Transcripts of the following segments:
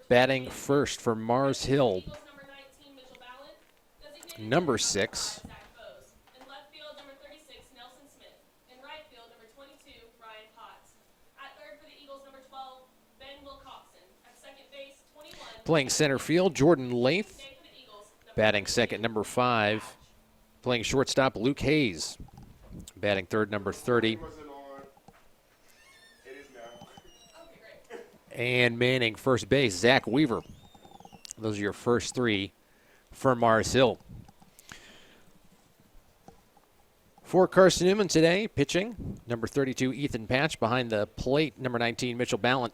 Batting first for Mars Hill, number 6. Playing center field, Jordan Lath. Batting second, number 5. Playing shortstop, Luke Hayes. Batting third, number 30. And manning first base, Zach Weaver. Those are your first 3 for Mars Hill. For Carson-Newman today, pitching, number 32, Ethan Patch. Behind the plate, number 19, Mitchell Ballant.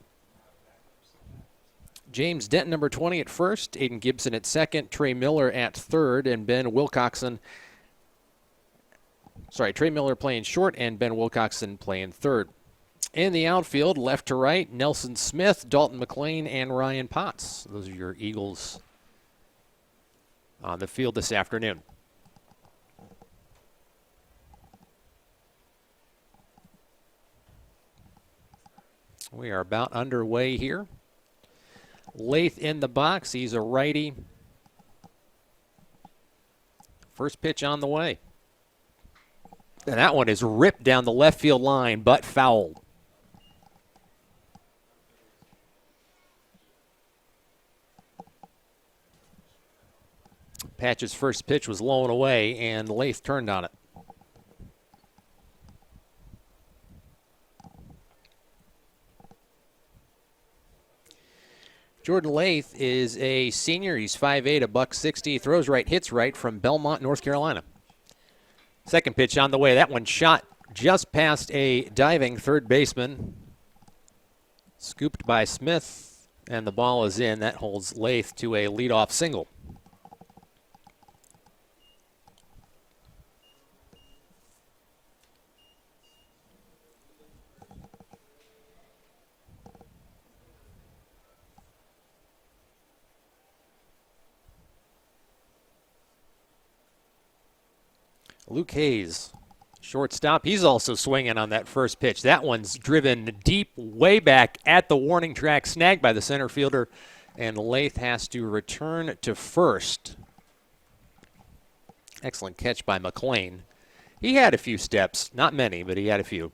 James Denton, number 20, at first. Aiden Gibson at second. Trey Miller at third. And Ben Wilcoxon. Trey Miller playing short and Ben Wilcoxon playing third. In the outfield, left to right, Nelson Smith, Dalton McLean, and Ryan Potts. Those are your Eagles on the field this afternoon. We are about underway here. Lath in the box. He's a righty. First pitch on the way. And that one is ripped down the left field line, but fouled. Patch's first pitch was low and away, and Lath turned on it. Jordan Lath is a senior. He's 5'8", $160. Throws right, hits right from Belmont, North Carolina. Second pitch on the way. That one shot just past a diving third baseman. Scooped by Smith, and the ball is in. That holds Lath to a leadoff single. Luke Hayes, shortstop. He's also swinging on that first pitch. That one's driven deep, way back at the warning track, snagged by the center fielder, and Lath has to return to first. Excellent catch by McLean. He had a few steps, not many, but he had a few.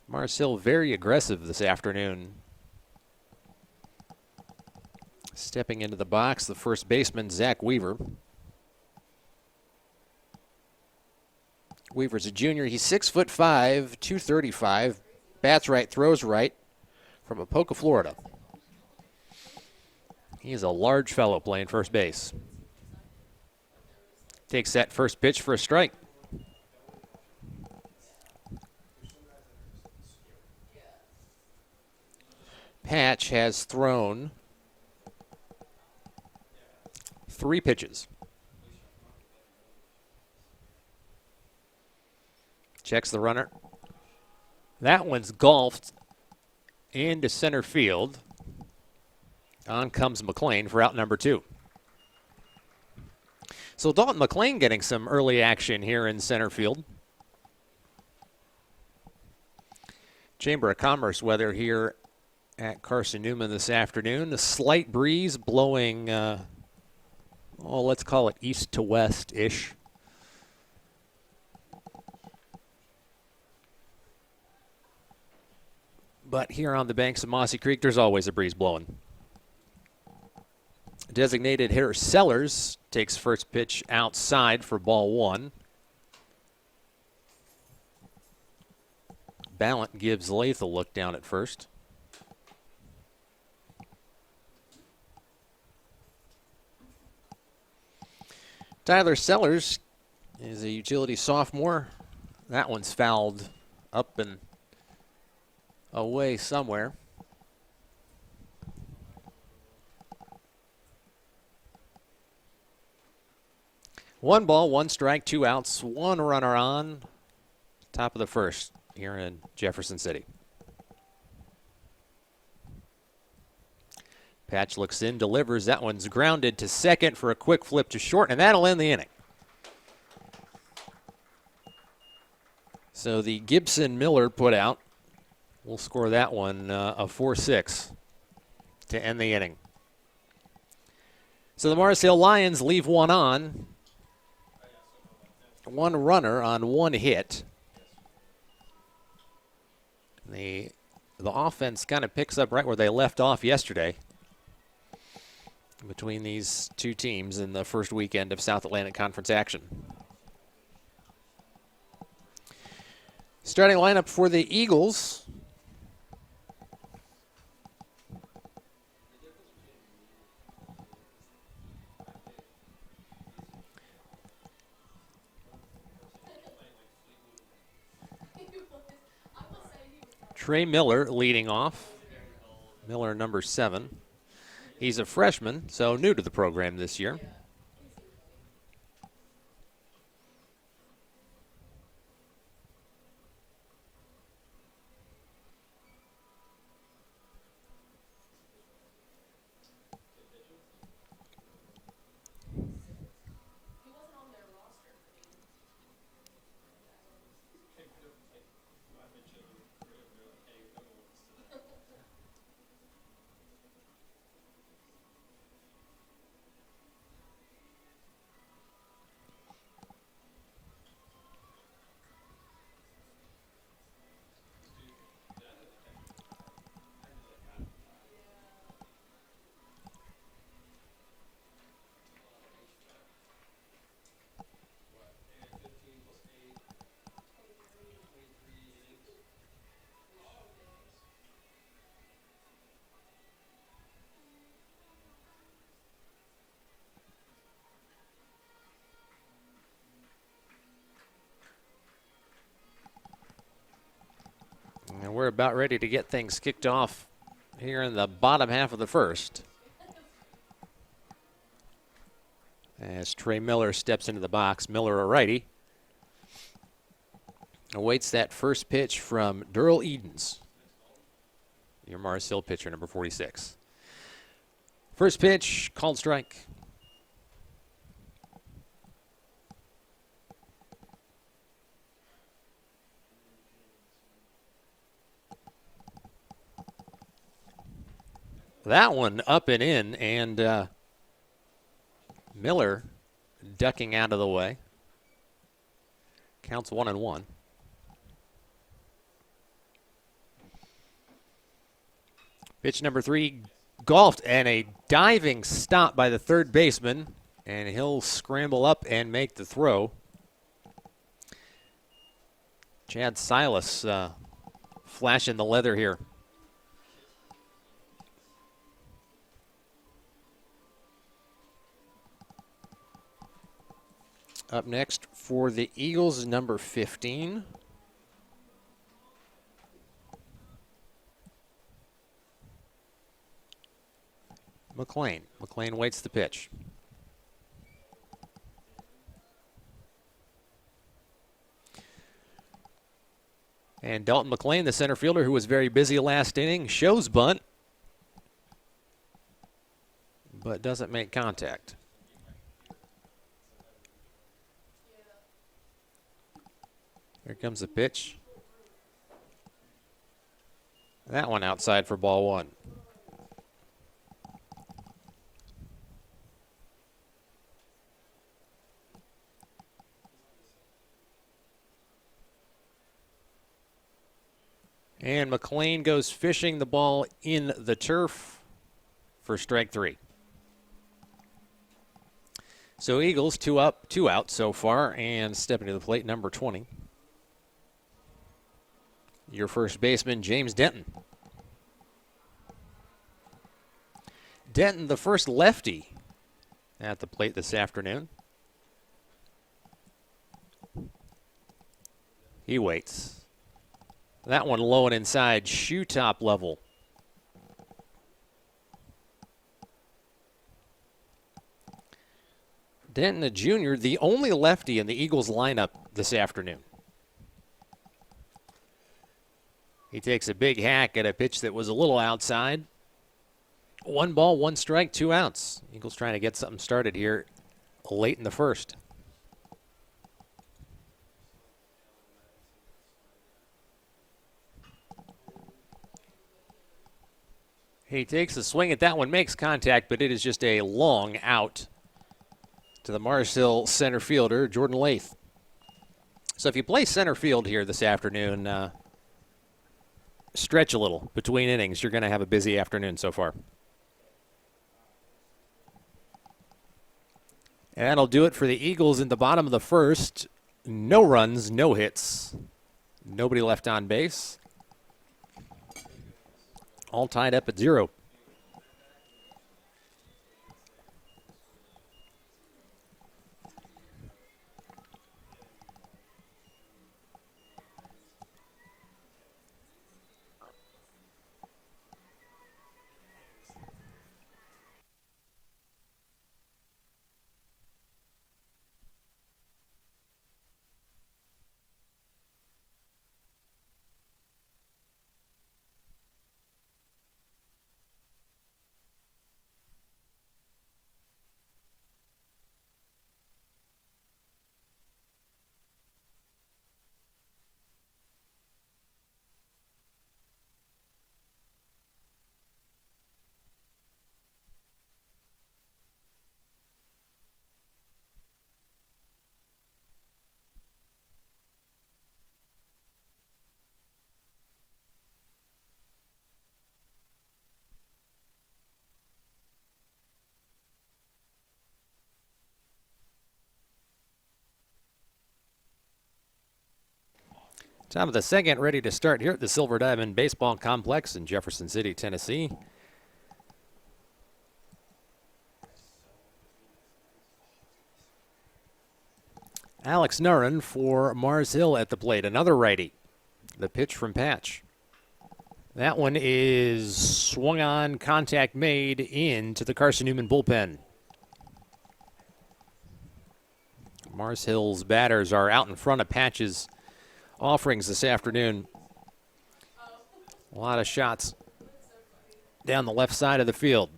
Mars Hill very aggressive this afternoon. Stepping into the box, the first baseman, Zach Weaver. Weaver's a junior. He's 6'5", 235. Bats right, throws right, from Apoca, Florida. He's a large fellow playing first base. Takes that first pitch for a strike. Patch has thrown 3 pitches. Checks the runner. That one's golfed into center field. On comes McLean for out number 2. So Dalton McLean getting some early action here in center field. Chamber of Commerce weather here at Carson-Newman this afternoon. A slight breeze blowing let's call it east to west-ish. But here on the banks of Mossy Creek, there's always a breeze blowing. Designated hitter Sellers takes first pitch outside for ball 1. Ballant gives Lath a look down at first. Tyler Sellers is a utility sophomore. That one's fouled up and away somewhere. One ball, 1 strike, 2 outs, 1 runner on. Top of the first here in Jefferson City. Patch looks in, delivers. That one's grounded to second for a quick flip to short, and that'll end the inning. So the Gibson-Miller put out We'll score that one a 4-6 to end the inning. So the Mars Hill Lions leave one on. One runner on one hit. The offense kind of picks up right where they left off yesterday between these two teams in the first weekend of South Atlantic Conference action. Starting lineup for the Eagles. Trey Miller leading off. Miller, number 7. He's a freshman, so new to the program this year. And we're about ready to get things kicked off here in the bottom half of the first. As Trey Miller steps into the box, Miller a righty. Awaits that first pitch from Durrell Edens, your Mars Hill pitcher, number 46. First pitch, called strike. That one up and in, and Miller ducking out of the way. Counts 1-1. Pitch number 3, golfed, and a diving stop by the third baseman, and he'll scramble up and make the throw. Chad Silas flashing the leather here. Up next for the Eagles, number 15. McLean. McLean waits the pitch. And Dalton McLean, the center fielder who was very busy last inning, shows bunt, but doesn't make contact. Here comes the pitch. That one outside for ball 1. And McLean goes fishing the ball in the turf for strike 3. So Eagles 2 up, 2 out so far, and stepping to the plate, number 20. Your first baseman, James Denton. Denton, the first lefty at the plate this afternoon. He waits. That one low and inside, shoe top level. Denton, a junior, the only lefty in the Eagles lineup this afternoon. He takes a big hack at a pitch that was a little outside. 1 ball, 1 strike, 2 outs. Eagles trying to get something started here late in the first. He takes a swing at that one, makes contact, but it is just a long out to the Mars Hill center fielder, Jordan Lath. So if you play center field here this afternoon, stretch a little between innings. You're going to have a busy afternoon so far. And that'll do it for the Eagles in the bottom of the first. No runs, no hits. Nobody left on base. All tied up at 0. Top of the second, ready to start here at the Silver Diamond Baseball Complex in Jefferson City, Tennessee. Alex Nurren for Mars Hill at the plate, another righty. The pitch from Patch. That one is swung on, contact made into the Carson-Newman bullpen. Mars Hill's batters are out in front of Patch's offerings this afternoon. A lot of shots down the left side of the field.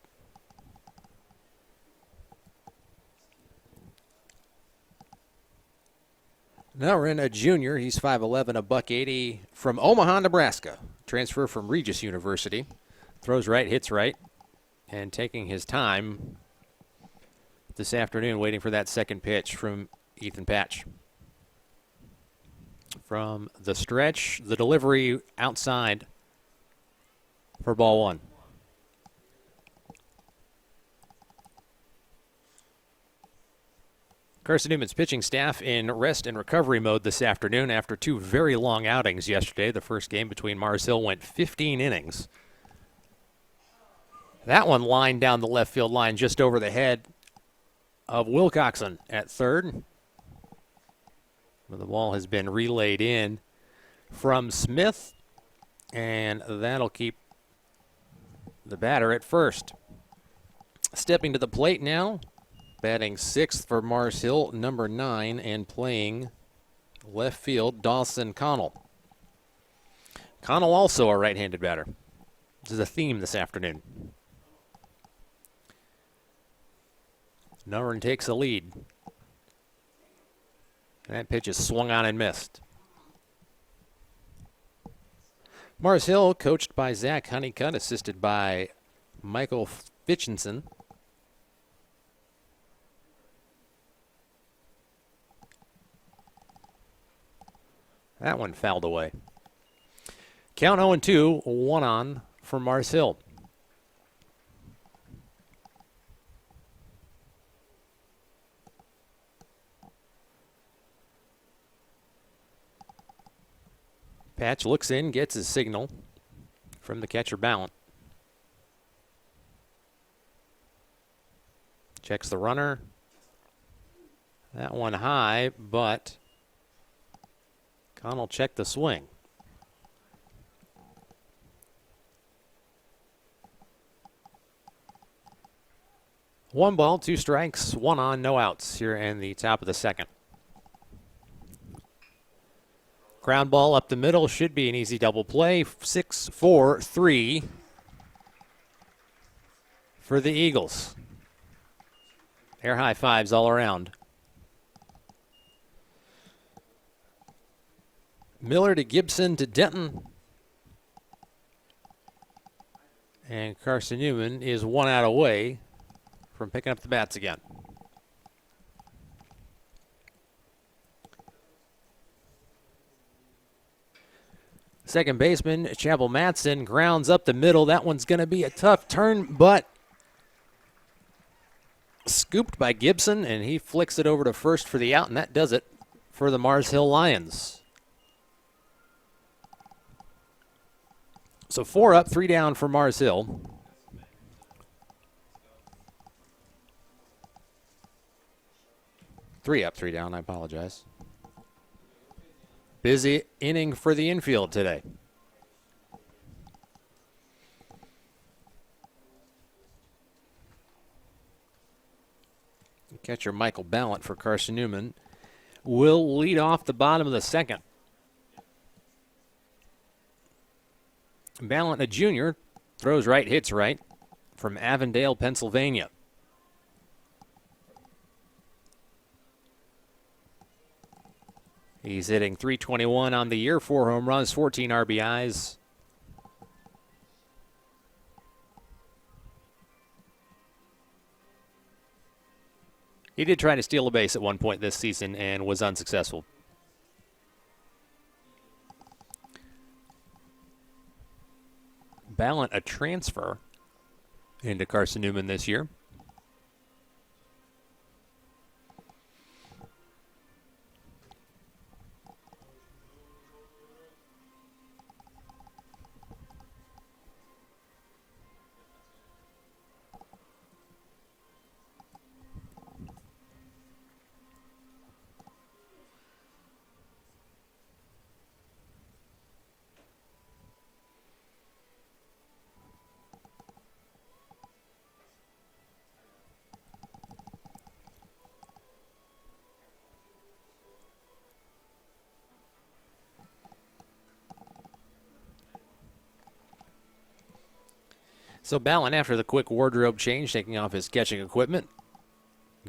Nurren, a junior, he's 5'11", a $180 from Omaha, Nebraska. Transfer from Regis University. Throws right, hits right, and taking his time this afternoon waiting for that second pitch from Ethan Patch. From the stretch, the delivery outside for ball one. Carson-Newman's pitching staff in rest and recovery mode this afternoon after 2 very long outings yesterday. The first game between Mars Hill went 15 innings. That one lined down the left field line just over the head of Wilcoxon at third. The ball has been relayed in from Smith, and that'll keep the batter at first. Stepping to the plate now, batting 6th for Mars Hill, number 9, and playing left field, Dawson Connell. Connell also a right-handed batter. This is a theme this afternoon. Nurren takes a lead. That pitch is swung on and missed. Mars Hill, coached by Zach Honeycutt, assisted by Michael Fitchinson. That one fouled away. Count 0-2, 1 on for Mars Hill. Patch looks in, gets his signal from the catcher Ballant. Checks the runner. That one high, but Connell checked the swing. One ball, 2 strikes, 1 on, no outs here in the top of the second. Ground ball up the middle, should be an easy double play. 6-4-3 for the Eagles. Air high fives all around. Miller to Gibson to Denton. And Carson-Newman is 1 out away from picking up the bats again. Second baseman, Chapel Matson, grounds up the middle. That one's going to be a tough turn, but scooped by Gibson, and he flicks it over to first for the out, and that does it for the Mars Hill Lions. So 4 up, 3 down for Mars Hill. Three up, 3 down, I apologize. Busy inning for the infield today. Catcher Michael Ballant for Carson-Newman will lead off the bottom of the second. Ballant, a junior, throws right, hits right from Avondale, Pennsylvania. He's hitting .321 on the year, 4 home runs, 14 RBIs. He did try to steal a base at one point this season and was unsuccessful. Ballant, a transfer into Carson-Newman this year. So Ballant, after the quick wardrobe change, taking off his catching equipment,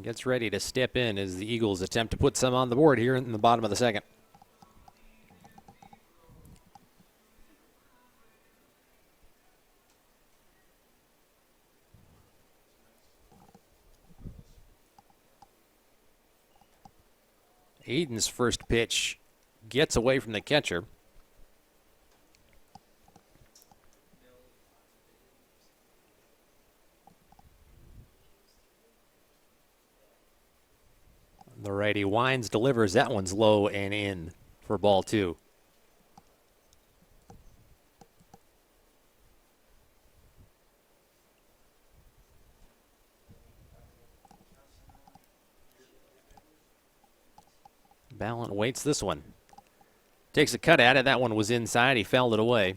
gets ready to step in as the Eagles attempt to put some on the board here in the bottom of the second. Eden's first pitch gets away from the catcher. The righty winds, delivers. That one's low and in for ball 2. Ballant waits this one. Takes a cut at it. That one was inside. He fouled it away.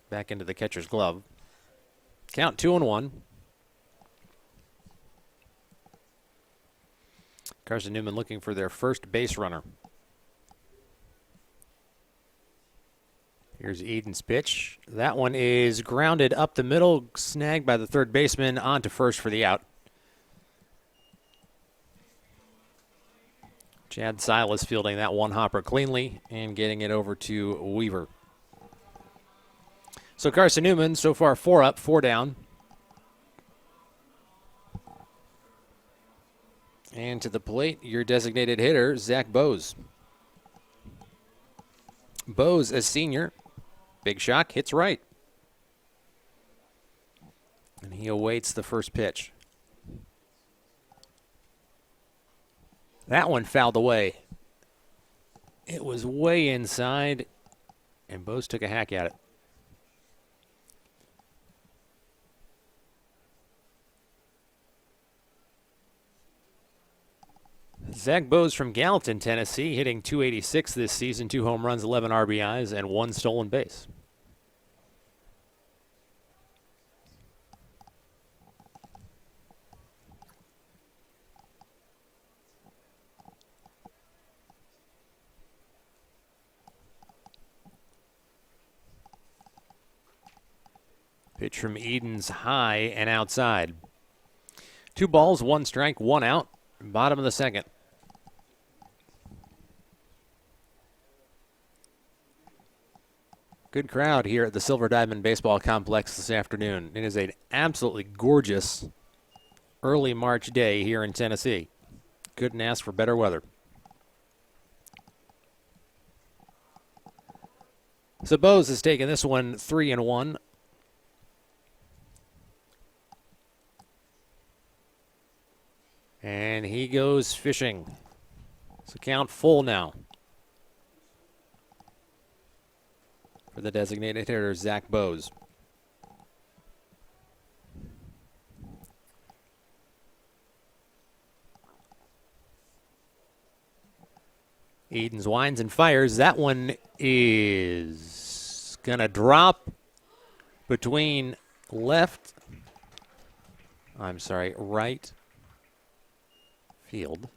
Back into the catcher's glove. Count 2-1. Carson-Newman looking for their first base runner. Here's Eden's pitch. That one is grounded up the middle, snagged by the third baseman, on to first for the out. Chad Silas fielding that one hopper cleanly and getting it over to Weaver. So Carson-Newman so far 4 up, 4 down. And to the plate, your designated hitter, Zach Bose. Bose, a senior. Big shock, hits right. And he awaits the first pitch. That one fouled away. It was way inside, and Bose took a hack at it. Zach Bose from Gallatin, Tennessee, hitting .286 this season, 2 home runs, 11 RBIs, and 1 stolen base. Pitch from Eden's high and outside. 2 balls, 1 strike, 1 out. Bottom of the second. Good crowd here at the Silver Diamond Baseball Complex this afternoon. It is an absolutely gorgeous early March day here in Tennessee. Couldn't ask for better weather. So Bose has taken this one 3-1. And he goes fishing. It's a count full now for the designated hitter, Zach Bose. Edens winds and fires. That one is going to drop between right field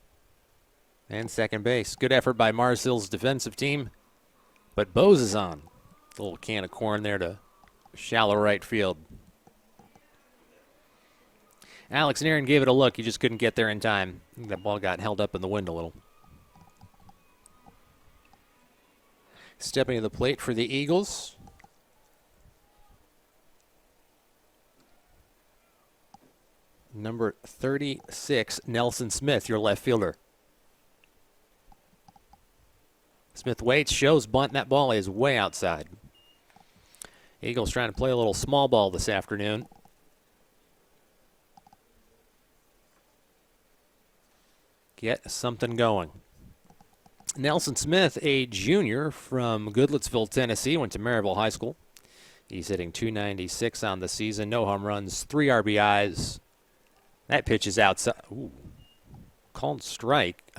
and second base. Good effort by Mars Hill's defensive team, but Bose is on. A little can of corn there to shallow right field. Alex and Aaron gave it a look. He just couldn't get there in time. That ball got held up in the wind a little. Stepping to the plate for the Eagles. Number 36, Nelson Smith, your left fielder. Smith waits, shows bunt, and that ball is way outside. Eagles trying to play a little small ball this afternoon. Get something going. Nelson Smith, a junior from Goodlettsville, Tennessee, went to Maryville High School. He's hitting .296 on the season, no home runs, 3 RBIs. That pitch is outside. Ooh, called strike.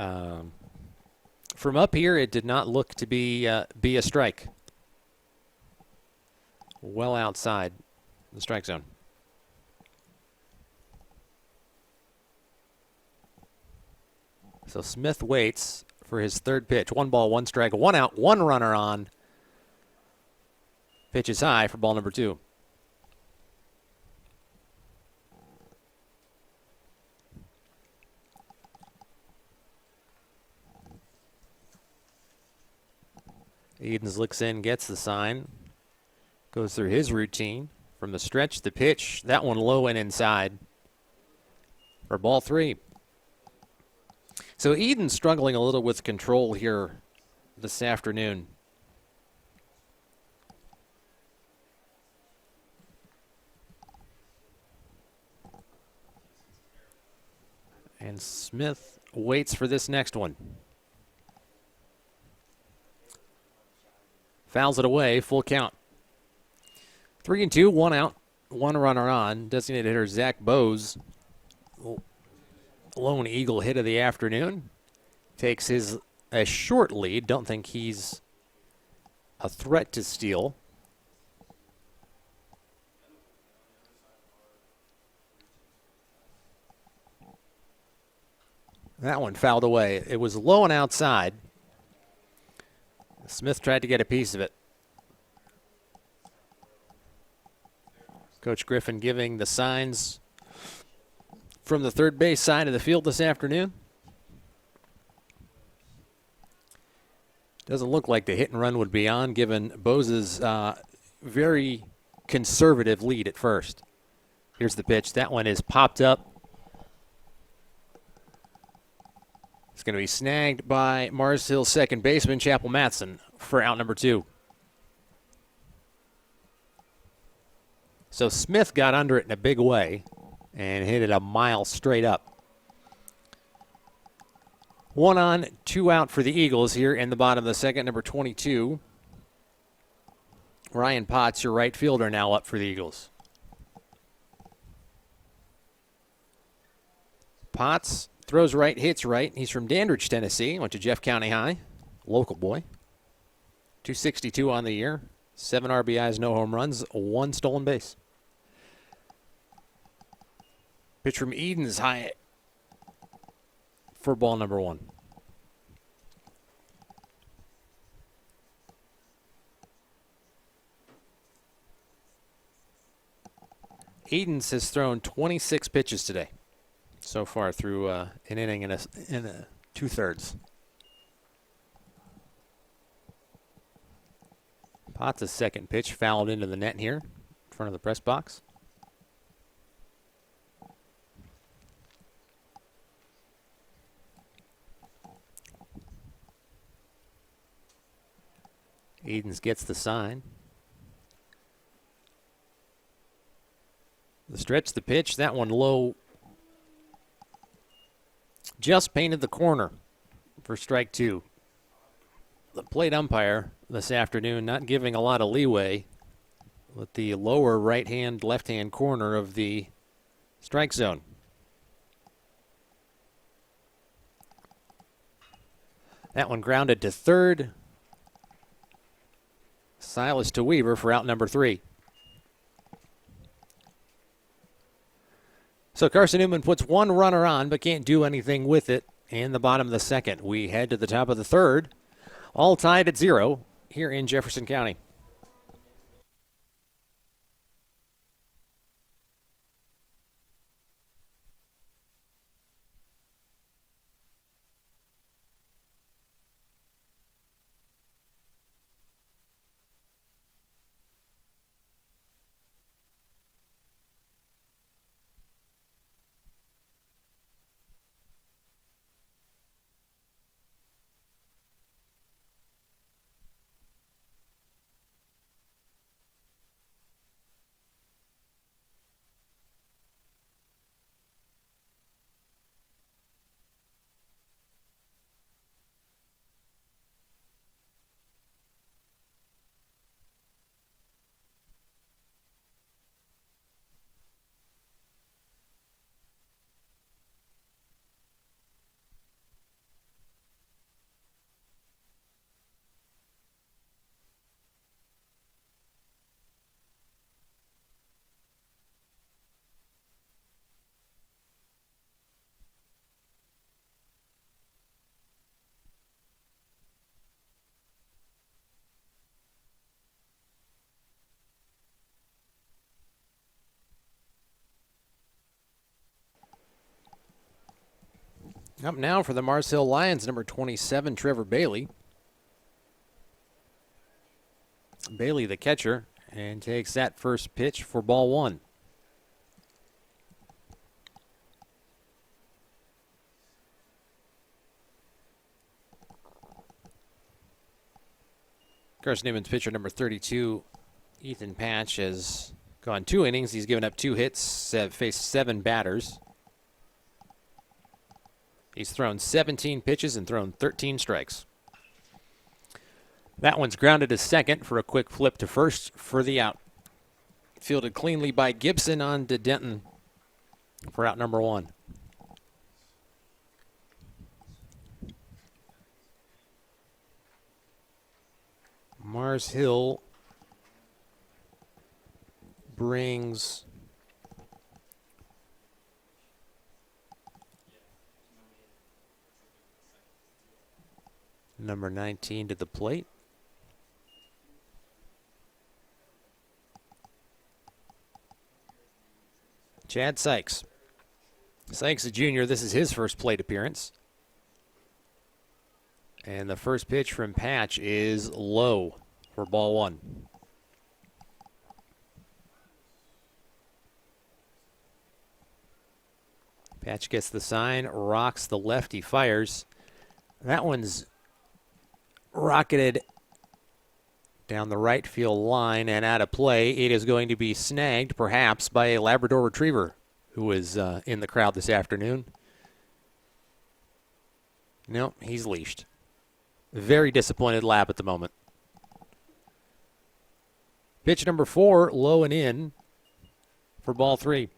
From up here, it did not look to be a strike. Well outside the strike zone. So Smith waits for his third pitch. 1 ball, 1 strike, 1 out, 1 runner on. Pitch is high for ball number 2. Edens looks in, gets the sign. Goes through his routine. From the stretch, the pitch. That one low and inside for ball 3. So Eden's struggling a little with control here this afternoon. And Smith waits for this next one. Fouls it away, full count. 3-2, 1 out, 1 runner on. Designated hitter Zach Bose, lone Eagle hit of the afternoon, takes a short lead. Don't think he's a threat to steal. That one fouled away. It was low and outside. Smith tried to get a piece of it. Coach Griffin giving the signs from the third base side of the field this afternoon. Doesn't look like the hit and run would be on, given Bose's very conservative lead at first. Here's the pitch. That one is popped up. It's going to be snagged by Mars Hill's second baseman, Chappell Matson, for out number 2. So Smith got under it in a big way and hit it a mile straight up. 1 on, 2 out for the Eagles here in the bottom of the second. Number 22, Ryan Potts, your right fielder, now up for the Eagles. Potts throws right, hits right. He's from Dandridge, Tennessee. Went to Jeff County High. Local boy. .262 on the year. 7 RBIs, no home runs, 1 stolen base. Pitch from Edens high for ball number 1. Edens has thrown 26 pitches today so far through an inning and a 2/3. Potts' second pitch fouled into the net here in front of the press box. Edens gets the sign. The stretch, the pitch, that one low. Just painted the corner for strike two. The plate umpire this afternoon not giving a lot of leeway with the lower right-hand, left-hand corner of the strike zone. That one grounded to third. Silas to Weaver for out number 3. So Carson-Newman puts one runner on but can't do anything with it in the bottom of the second. We head to the top of the third, all tied at 0 here in Jefferson County. Up now for the Mars Hill Lions, number 27, Trevor Bailey. Bailey, the catcher, and takes that first pitch for ball 1. Carson-Newman's pitcher, number 32, Ethan Patch, has gone 2 innings. He's given up 2 hits, faced 7 batters. He's thrown 17 pitches and thrown 13 strikes. That one's grounded to second for a quick flip to first for the out. Fielded cleanly by Gibson on to Denton for out number 1. Mars Hill brings number 19 to the plate. Chad Sykes. Sykes, a junior. This is his first plate appearance. And the first pitch from Patch is low for ball 1. Patch gets the sign, rocks the lefty, fires. That one's rocketed down the right field line and out of play. It is going to be snagged, perhaps, by a Labrador Retriever who is in the crowd this afternoon. No, he's leashed. Very disappointed Lab at the moment. Pitch number 4, low and in for ball 3.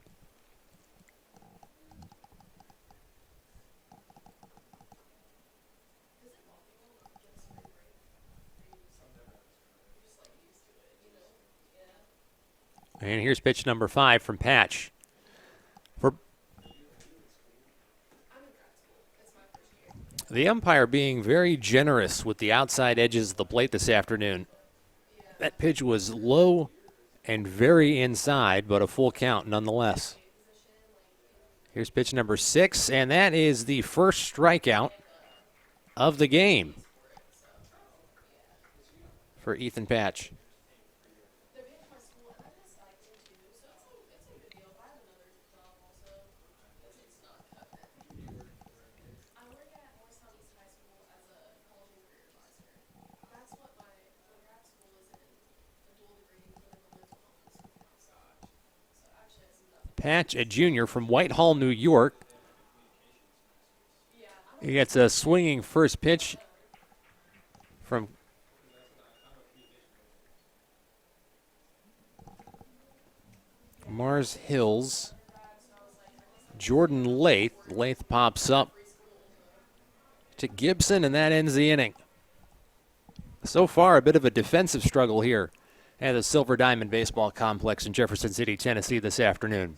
And here's pitch number 5 from Patch. For the umpire being very generous with the outside edges of the plate this afternoon. That pitch was low and very inside, but a full count nonetheless. Here's pitch number 6, and that is the first strikeout of the game for Ethan Patch. Patch, a junior from Whitehall, New York. He gets a swinging first pitch from Mars Hills. Jordan Lath. Lath pops up to Gibson, and that ends the inning. So far, a bit of a defensive struggle here at the Silver Diamond Baseball Complex in Jefferson City, Tennessee this afternoon.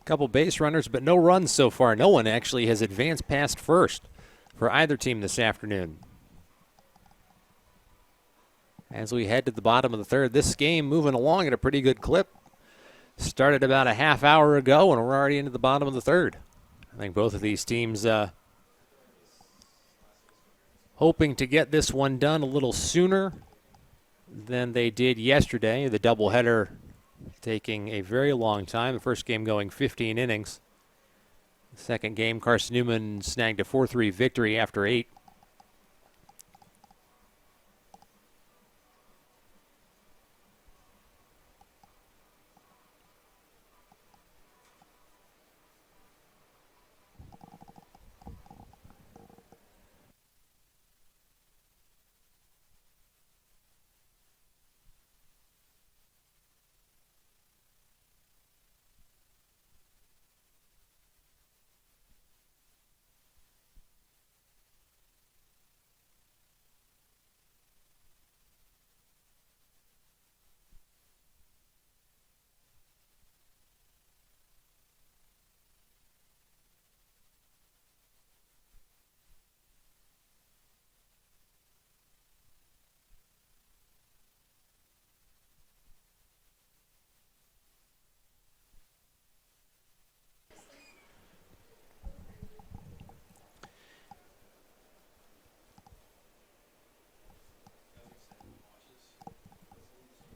Couple base runners, but no runs so far. No one actually has advanced past first for either team this afternoon. As we head to the bottom of the third, this game moving along at a pretty good clip. Started about a half hour ago, and we're already into the bottom of the third. I think both of these teams hoping to get this one done a little sooner than they did yesterday. The doubleheader taking a very long time. The first game going 15 innings. The second game, Carson-Newman snagged a 4-3 victory after 8.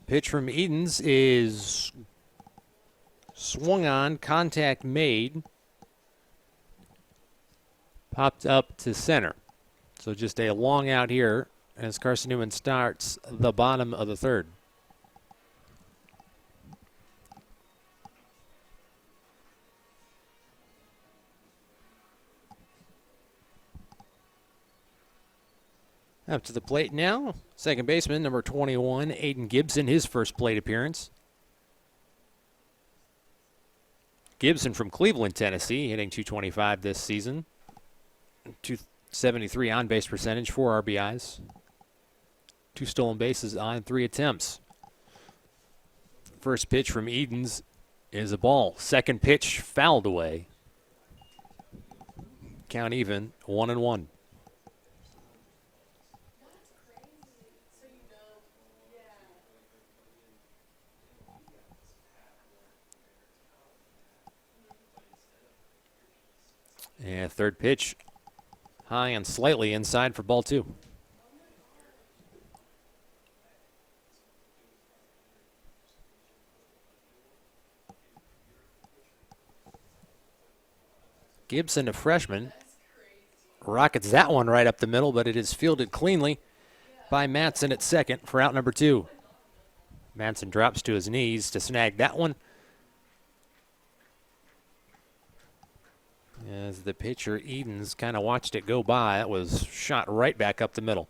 Pitch from Edens is swung on, contact made, popped up to center. So just a long out here as Carson-Newman starts the bottom of the third. Up to the plate now, second baseman, number 21, Aiden Gibson, his first plate appearance. Gibson from Cleveland, Tennessee, hitting .225 this season. .273 on-base percentage, 4 RBIs. 2 stolen bases on 3 attempts. First pitch from Edens is a ball. Second pitch fouled away. Count even, 1-1. And third pitch, high and slightly inside for ball 2. Gibson, a freshman, rockets that one right up the middle, but it is fielded cleanly by Matson at second for out number 2. Matson drops to his knees to snag that one. As the pitcher, Edens, kind of watched it go by, it was shot right back up the middle.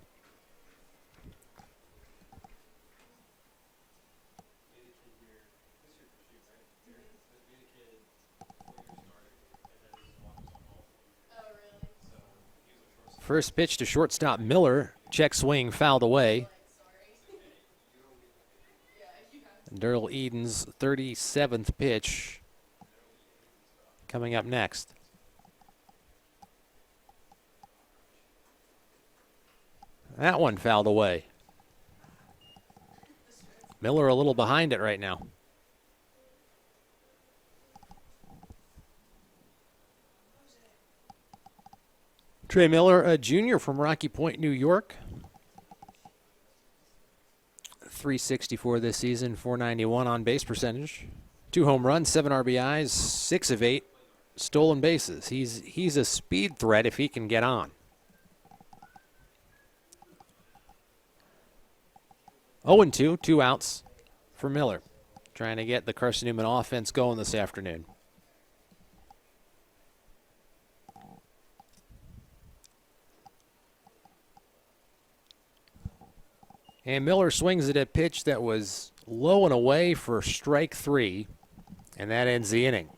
First pitch to shortstop Miller, check swing fouled away. Darrell Edens' 37th pitch coming up next. That one fouled away. Miller a little behind it right now. Trey Miller, a junior from Rocky Point, New York. .364 this season, .491 on base percentage. 2 home runs, 7 RBIs, 6 of 8 stolen bases. He's a speed threat if he can get on. 0-2, 2 outs for Miller. Trying to get the Carson-Newman offense going this afternoon. And Miller swings at a pitch that was low and away for strike 3, and that ends the inning.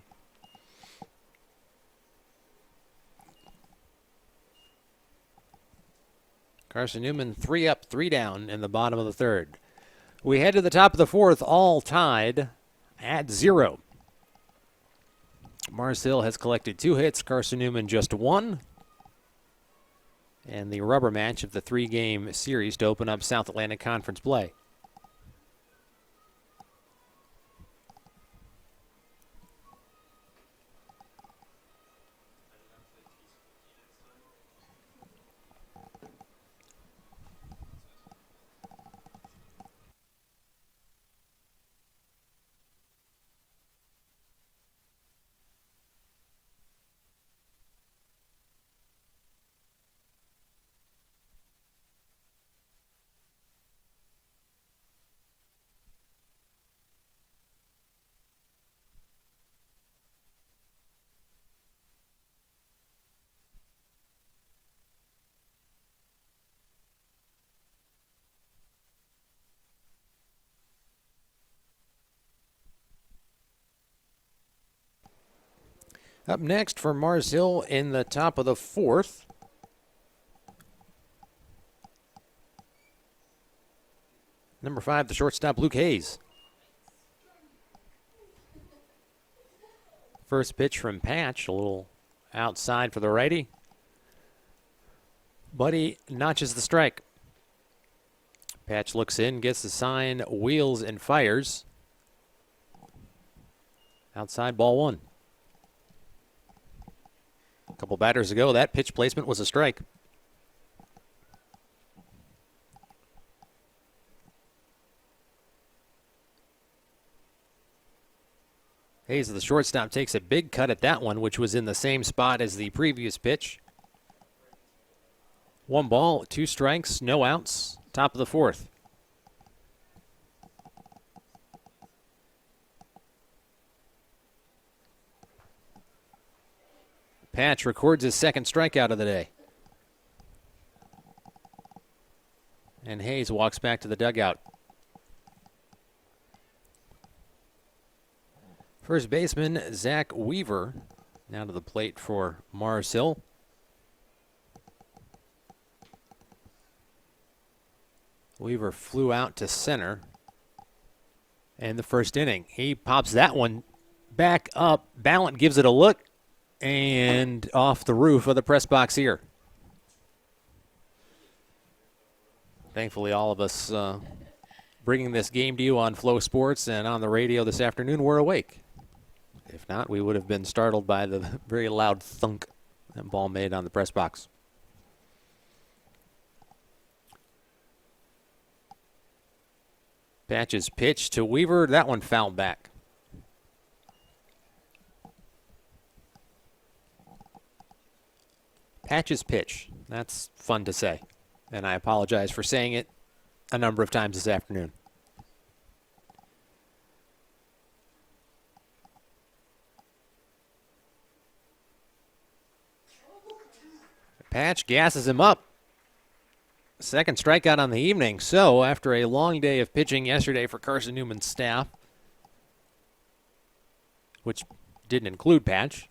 Carson-Newman 3 up, 3 down in the bottom of the third. We head to the top of the fourth, all tied at 0. Mars Hill has collected 2 hits, Carson-Newman just 1. And the rubber match of the 3-game series to open up South Atlantic Conference play. Up next for Mars Hill in the top of the fourth. Number 5, the shortstop, Luke Hayes. First pitch from Patch, a little outside for the righty. Buddy notches the strike. Patch looks in, gets the sign, wheels and fires. Outside, ball 1. A couple batters ago, that pitch placement was a strike. Hayes, the shortstop, takes a big cut at that one, which was in the same spot as the previous pitch. 1 ball, 2 strikes, no outs, top of the fourth. Patch records his second strikeout of the day. And Hayes walks back to the dugout. First baseman, Zach Weaver, now to the plate for Mars Hill. Weaver flew out to center in the first inning. He pops that one back up. Ballant gives it a look and off the roof of the press box here. Thankfully, all of us bringing this game to you on Flow Sports and on the radio this afternoon were awake. If not, we would have been startled by the very loud thunk that ball made on the press box. Patch's pitch to Weaver. That one fouled back. Patch's pitch. That's fun to say. And I apologize for saying it a number of times this afternoon. Patch gasses him up. Second strikeout on the evening. So after a long day of pitching yesterday for Carson-Newman's staff, which didn't include Patch,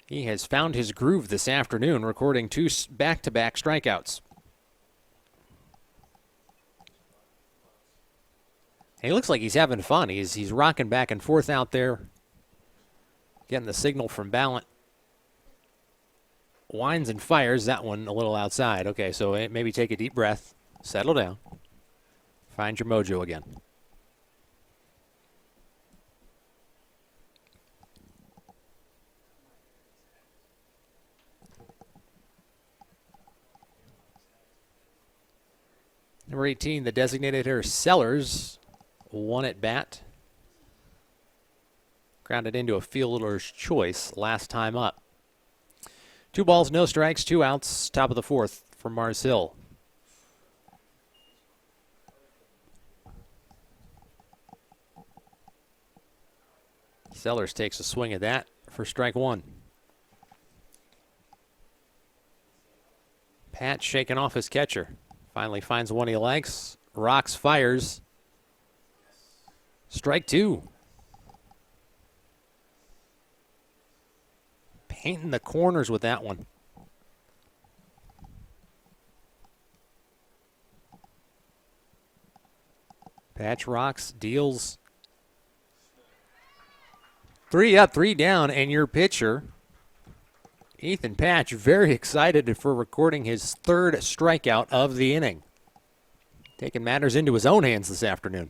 he has found his groove this afternoon, recording 2 back-to-back strikeouts. He looks like he's having fun. He's rocking back and forth out there, getting the signal from Ballant. Winds and fires that one a little outside. Okay, so maybe take a deep breath, settle down, find your mojo again. Number 18, the designated hitter Sellers, 1 at bat. Grounded into a fielder's choice last time up. 2 balls, no strikes, 2 outs, top of the fourth for Mars Hill. Sellers takes a swing at that for strike one. Pat shaking off his catcher. Finally finds one he likes. Rocks, fires. Strike two. Painting the corners with that one. Patch rocks, deals. 3 up, 3 down, and your pitcher, Ethan Patch, very excited for recording his third strikeout of the inning. Taking matters into his own hands this afternoon.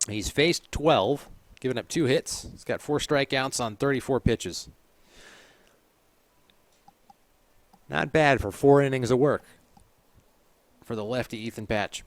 He's faced 12, giving up 2 hits. He's got 4 strikeouts on 34 pitches. Not bad for 4 innings of work for the lefty Ethan Patch.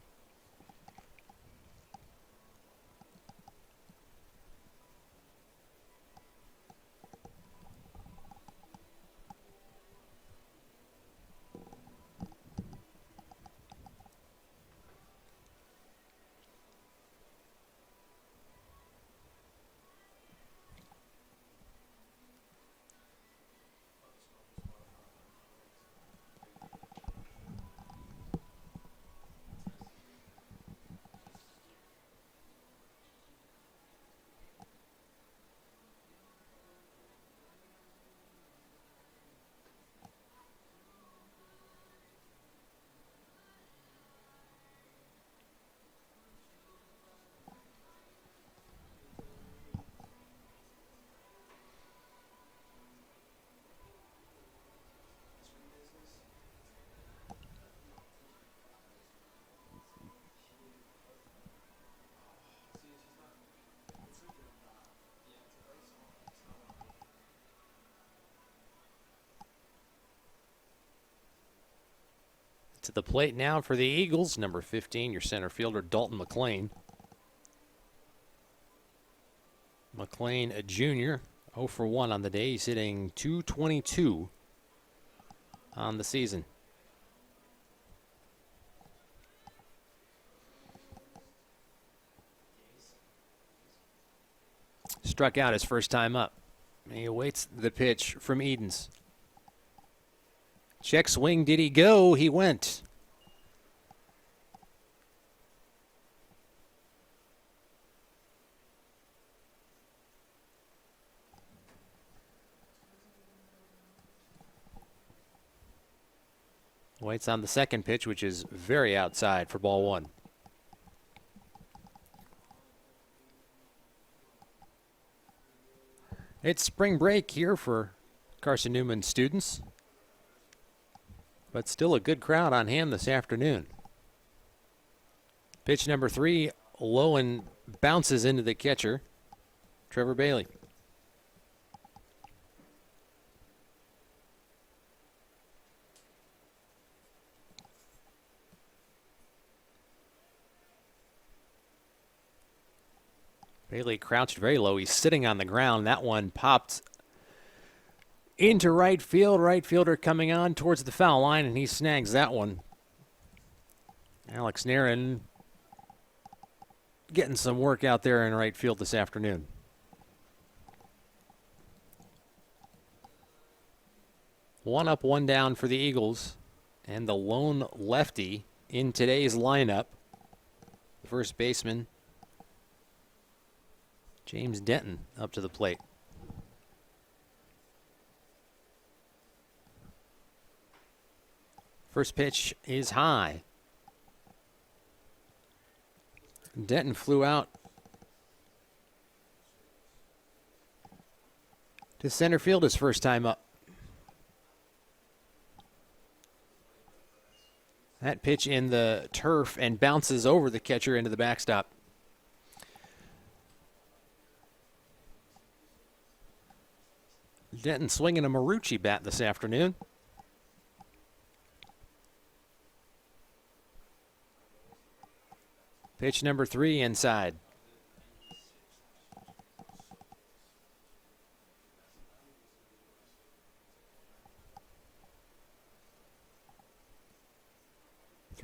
To the plate now for the Eagles, number 15, your center fielder, Dalton McLean. McLean, a junior, 0 for 1 on the day. He's hitting .222 on the season. Struck out his first time up. He awaits the pitch from Edens. Check swing, did he go? He went. Waits on the second pitch, which is very outside for ball 1. It's spring break here for Carson-Newman students, but still a good crowd on hand this afternoon. Pitch number 3, low and bounces into the catcher, Trevor Bailey. Bailey crouched very low. He's sitting on the ground. That one popped into right field. Right fielder coming on towards the foul line, and he snags that one. Alex Narin getting some work out there in right field this afternoon. One up, one down for the Eagles, and the lone lefty in today's lineup, the first baseman, James Denton, up to the plate. First pitch is high. Denton flew out to center field his first time up. That pitch in the turf and bounces over the catcher into the backstop. Denton swinging a Marucci bat this afternoon. Pitch number 3 inside.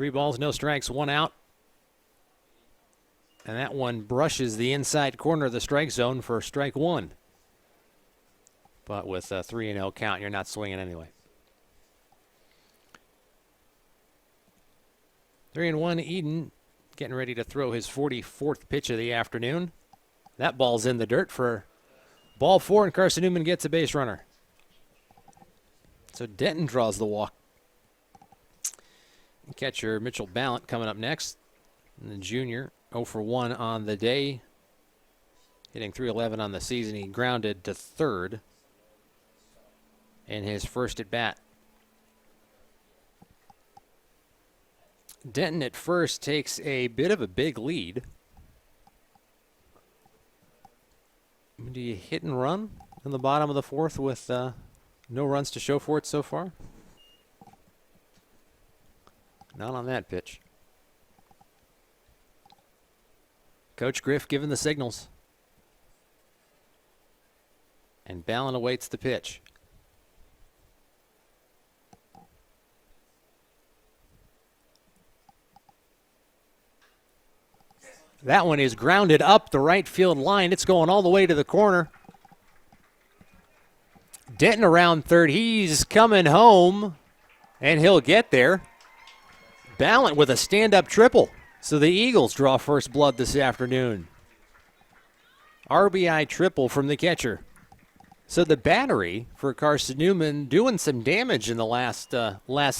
3 balls, no strikes, 1 out. And that one brushes the inside corner of the strike zone for strike 1. But with a 3-0 count, you're not swinging anyway. 3-1, Eden getting ready to throw his 44th pitch of the afternoon. That ball's in the dirt for ball 4, and Carson-Newman gets a base runner. So Denton draws the walk. Catcher Mitchell Ballant coming up next. And the junior, 0 for 1 on the day. Hitting .311 on the season. He grounded to third in his first at bat. Denton at first takes a bit of a big lead. Do you hit and run in the bottom of the 4th with no runs to show for it so far? Not on that pitch. Coach Griff giving the signals. And Ballant awaits the pitch. That one is grounded up the right field line. It's going all the way to the corner. Denton around third. He's coming home, and he'll get there. Ballant with a stand-up triple. So the Eagles draw first blood this afternoon. RBI triple from the catcher. So the battery for Carson-Newman doing some damage in the last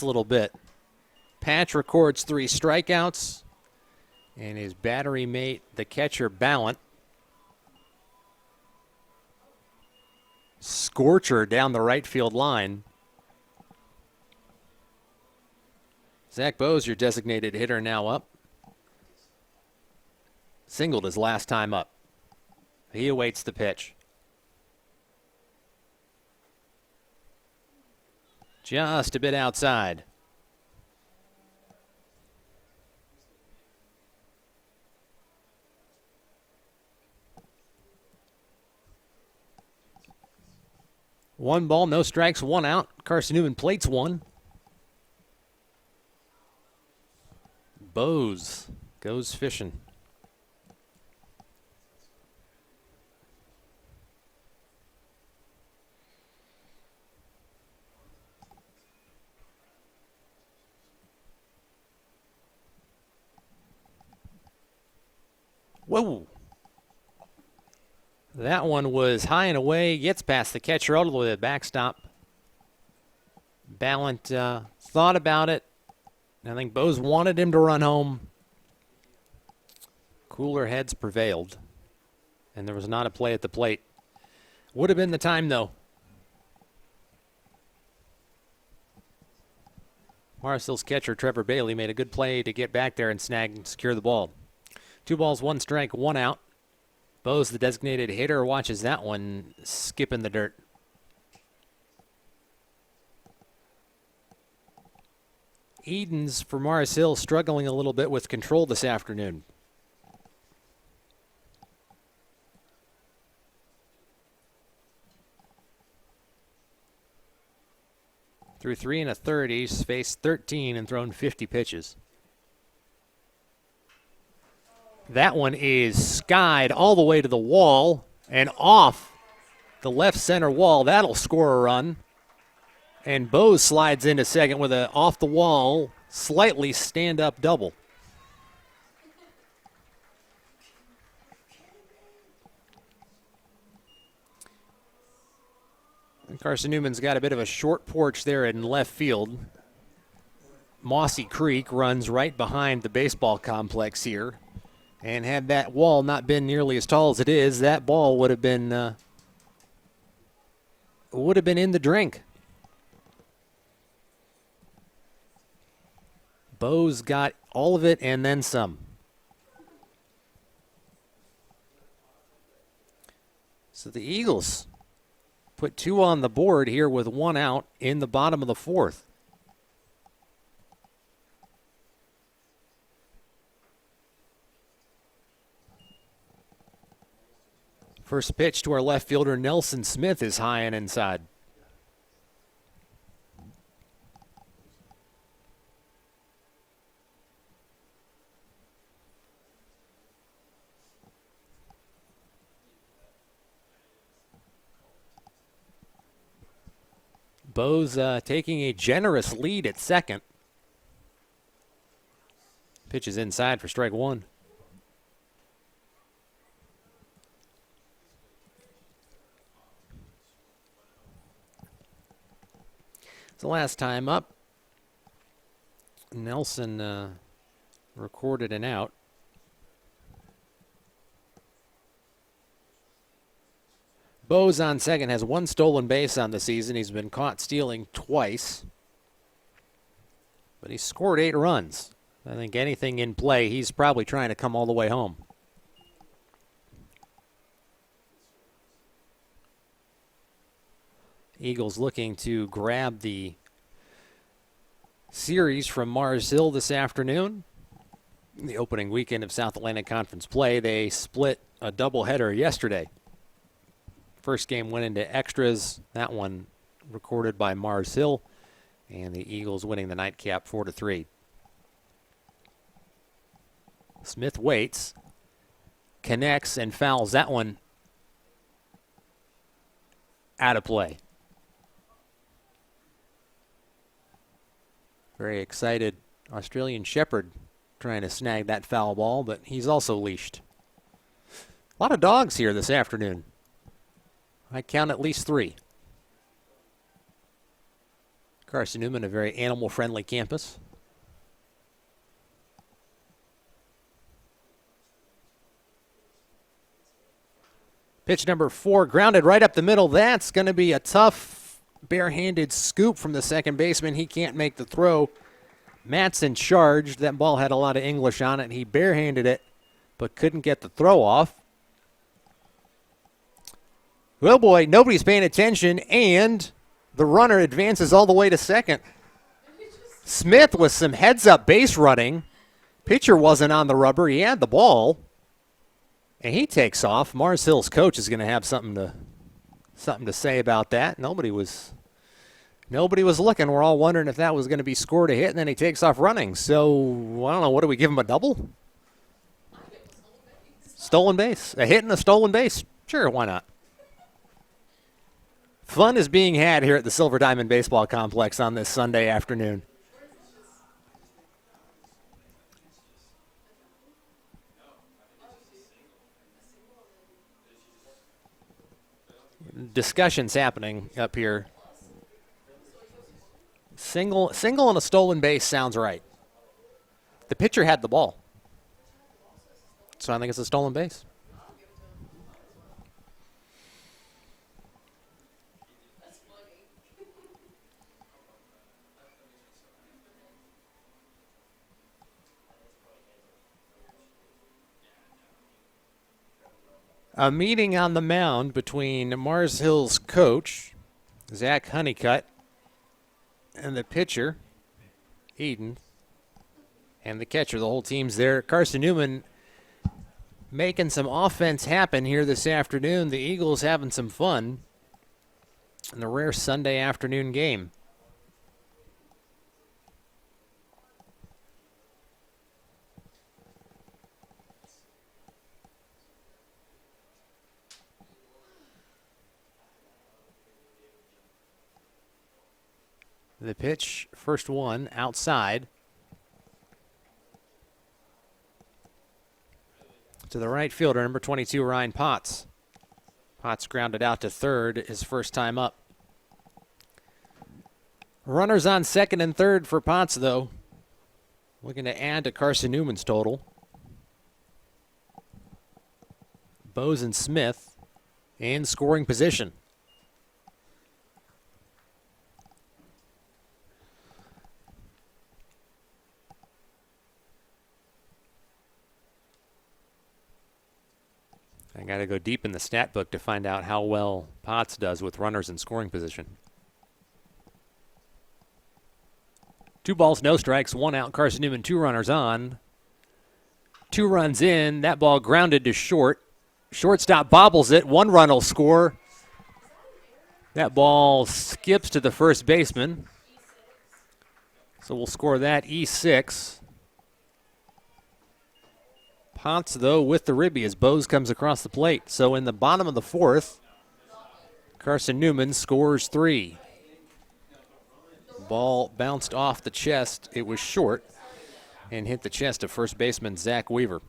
little bit. Patch records 3 strikeouts. And his battery mate, the catcher, Ballant. Scorcher down the right field line. Zach Bose, your designated hitter, now up. Singled his last time up. He awaits the pitch. Just a bit outside. One ball, no strikes, 1 out. Carson-Newman plates 1. Bose goes fishing. Whoa. That one was high and away, gets past the catcher all the way to the backstop. Ballant thought about it. I think Bose wanted him to run home. Cooler heads prevailed, and there was not a play at the plate. Would have been the time, though. Marshall's catcher, Trevor Bailey, made a good play to get back there and snag and secure the ball. 2 balls, 1 strike, 1 out. Bose, the designated hitter, watches that one skip in the dirt. Edens for Morris Hill struggling a little bit with control this afternoon. Through 3 1/3, he's faced 13 and thrown 50 pitches. That one is skied all the way to the wall and off the left center wall. That'll score a run. And Bose slides into second with an off-the-wall, slightly stand-up double. And Carson-Newman's got a bit of a short porch there in left field. Mossy Creek runs right behind the baseball complex here. And had that wall not been nearly as tall as it is, that ball would have been in the drink. Bose got all of it and then some. So the Eagles put 2 on the board here with 1 out in the bottom of the 4th. First pitch to our left fielder, Nelson Smith, is high and inside. Bose taking a generous lead at second. Pitch is inside for strike one. It's the last time up. Nelson recorded an out. Bose on second has one stolen base on the season. He's been caught stealing twice. But he scored 8 runs. I think anything in play, he's probably trying to come all the way home. Eagles looking to grab the series from Mars Hill this afternoon. The opening weekend of South Atlantic Conference play, they split a doubleheader yesterday. First game went into extras. That one recorded by Mars Hill. And the Eagles winning the nightcap 4-3. Smith waits, connects, and fouls that one out of play. Very excited Australian Shepherd trying to snag that foul ball, but he's also leashed. A lot of dogs here this afternoon. I count at least 3. Carson-Newman, a very animal-friendly campus. Pitch number 4, grounded right up the middle. That's going to be a tough, barehanded scoop from the second baseman. He can't make the throw. Matson charged. That ball had a lot of English on it. He barehanded it, but couldn't get the throw off. Well, boy, nobody's paying attention, and the runner advances all the way to second. Smith with some heads-up base running. Pitcher wasn't on the rubber. He had the ball. And he takes off. Mars Hill's coach is going to have something to say about that. Nobody was looking. We're all wondering if that was going to be scored a hit, and then he takes off running. So, I don't know. What do we give him, a double? Stolen base. A hit and a stolen base. Sure, why not? Fun is being had here at the Silver Diamond Baseball Complex on this Sunday afternoon. Discussions happening up here. Single and a stolen base sounds right. The pitcher had the ball, so I think it's a stolen base. A meeting on the mound between Mars Hill's coach, Zach Honeycutt, and the pitcher, Eden, and the catcher. The whole team's there. Carson-Newman making some offense happen here this afternoon. The Eagles having some fun in the rare Sunday afternoon game. The pitch, first one, outside. To the right fielder, number 22, Ryan Potts. Potts grounded out to third, his first time up. Runners on second and third for Potts, though. Looking to add to Carson-Newman's total. Bose and Smith in scoring position. I got to go deep in the stat book to find out how well Potts does with runners in scoring position. 2 balls, no strikes, 1 out. Carson-Newman, 2 runners on. 2 runs in. That ball grounded to short. Shortstop bobbles it. 1 run will score. That ball skips to the first baseman. So we'll score that E6. Potts, though, with the ribby as Bose comes across the plate. So in the bottom of the 4th, Carson-Newman scores 3. ball bounced off the chest. It was short and hit the chest of first baseman Zach Weaver.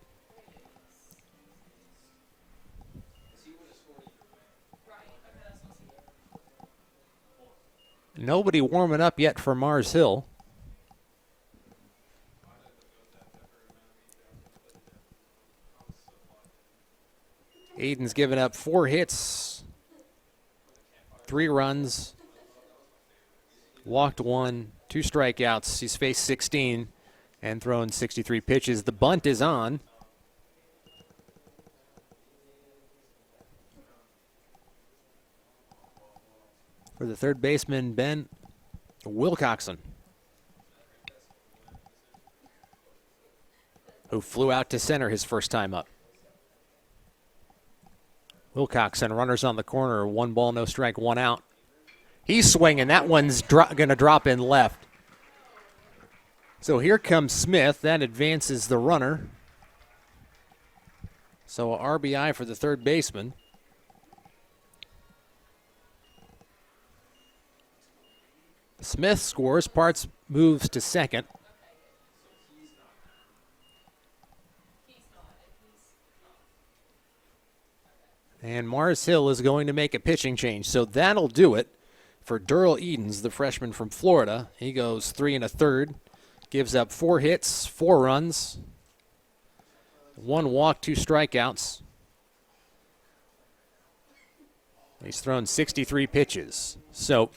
Nobody warming up yet for Mars Hill. Aiden's given up 4 hits, 3 runs, walked 1, 2 strikeouts. He's faced 16 and thrown 63 pitches. The bunt is on. For the third baseman, Ben Wilcoxon, who flew out to center his first time up. Wilcoxon, runners on the corner, 1 ball, no strike, 1 out. He's swinging. That one's going to drop in left. So here comes Smith. That advances the runner. So a RBI for the third baseman. Smith scores. Parts moves to second. And Mars Hill is going to make a pitching change. So that'll do it for Durrell Edens, the freshman from Florida. He goes 3 1/3, gives up 4 hits, 4 runs, 1 walk, 2 strikeouts. He's thrown 63 pitches. So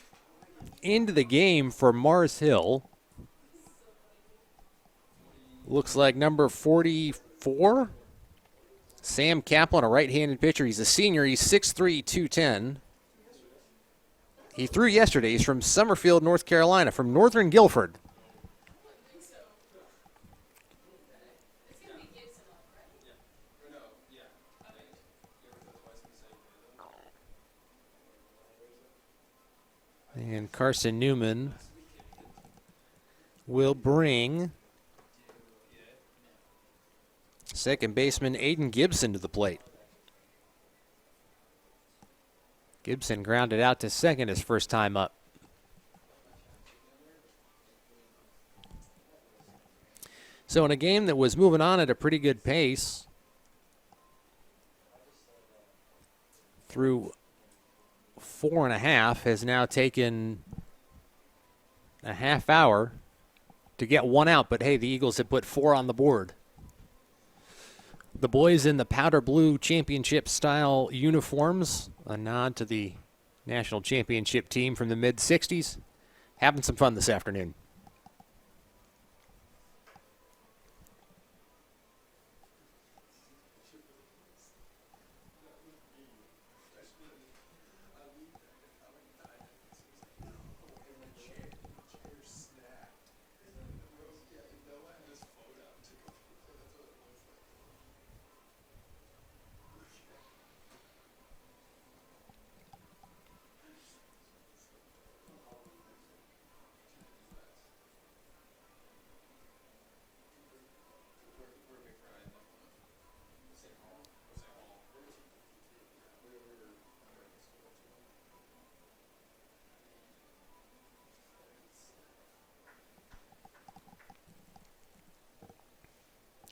into the game for Mars Hill, looks like number 44, Sam Kaplan, a right-handed pitcher. He's a senior. He's 6'3", 210. He threw yesterday. He's from Summerfield, North Carolina, from Northern Guilford. And Carson-Newman will bring second baseman Aiden Gibson to the plate. Gibson grounded out to second his first time up. So in a game that was moving on at a pretty good pace, through 4.5, has now taken a half hour to get 1 out. But hey, the Eagles have put 4 on the board. The boys in the powder blue championship style uniforms, a nod to the national championship team from the mid-'60s, having some fun this afternoon.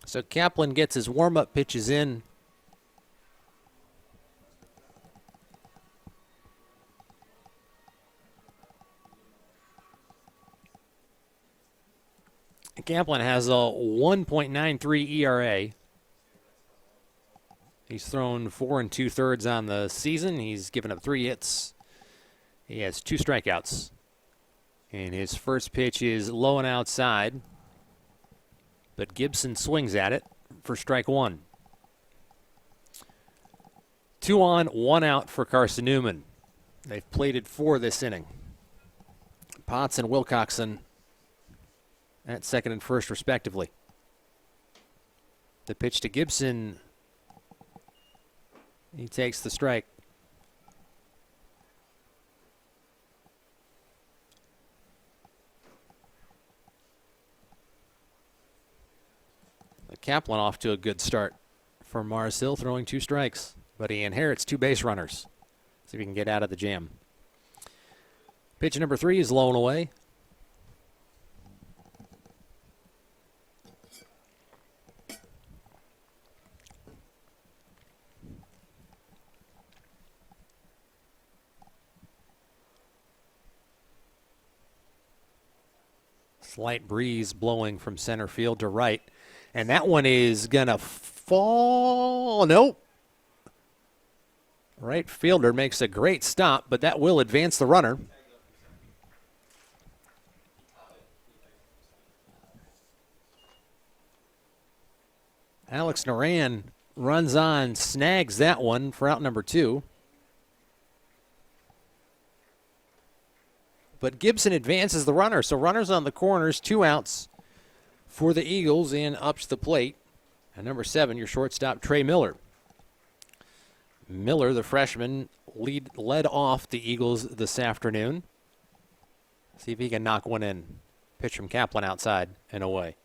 So Kaplan gets his warm-up pitches in. Kaplan has a 1.93 ERA. He's thrown 4 2/3 on the season. He's given up 3 hits. He has 2 strikeouts. And his first pitch is low and outside. But Gibson swings at it for strike 1. 2 on, 1 out for Carson-Newman. They've plated 4 this inning. Potts and Wilcoxon at second and first, respectively. The pitch to Gibson. He takes the strike. Kaplan off to a good start for Mars Hill, throwing 2 strikes. But he inherits 2 base runners. See if he can get out of the jam. Pitch number 3 is low and away. Slight breeze blowing from center field to right. And that one is going to fall. Nope. Right fielder makes a great stop, but that will advance the runner. Alex Naran runs on, snags that one for out number 2. But Gibson advances the runner, so runners on the corners, 2 outs for the Eagles, and up to the plate. And number 7, your shortstop, Trey Miller. Miller, the freshman, led off the Eagles this afternoon. See if he can knock one in. Pitch from Kaplan outside and away.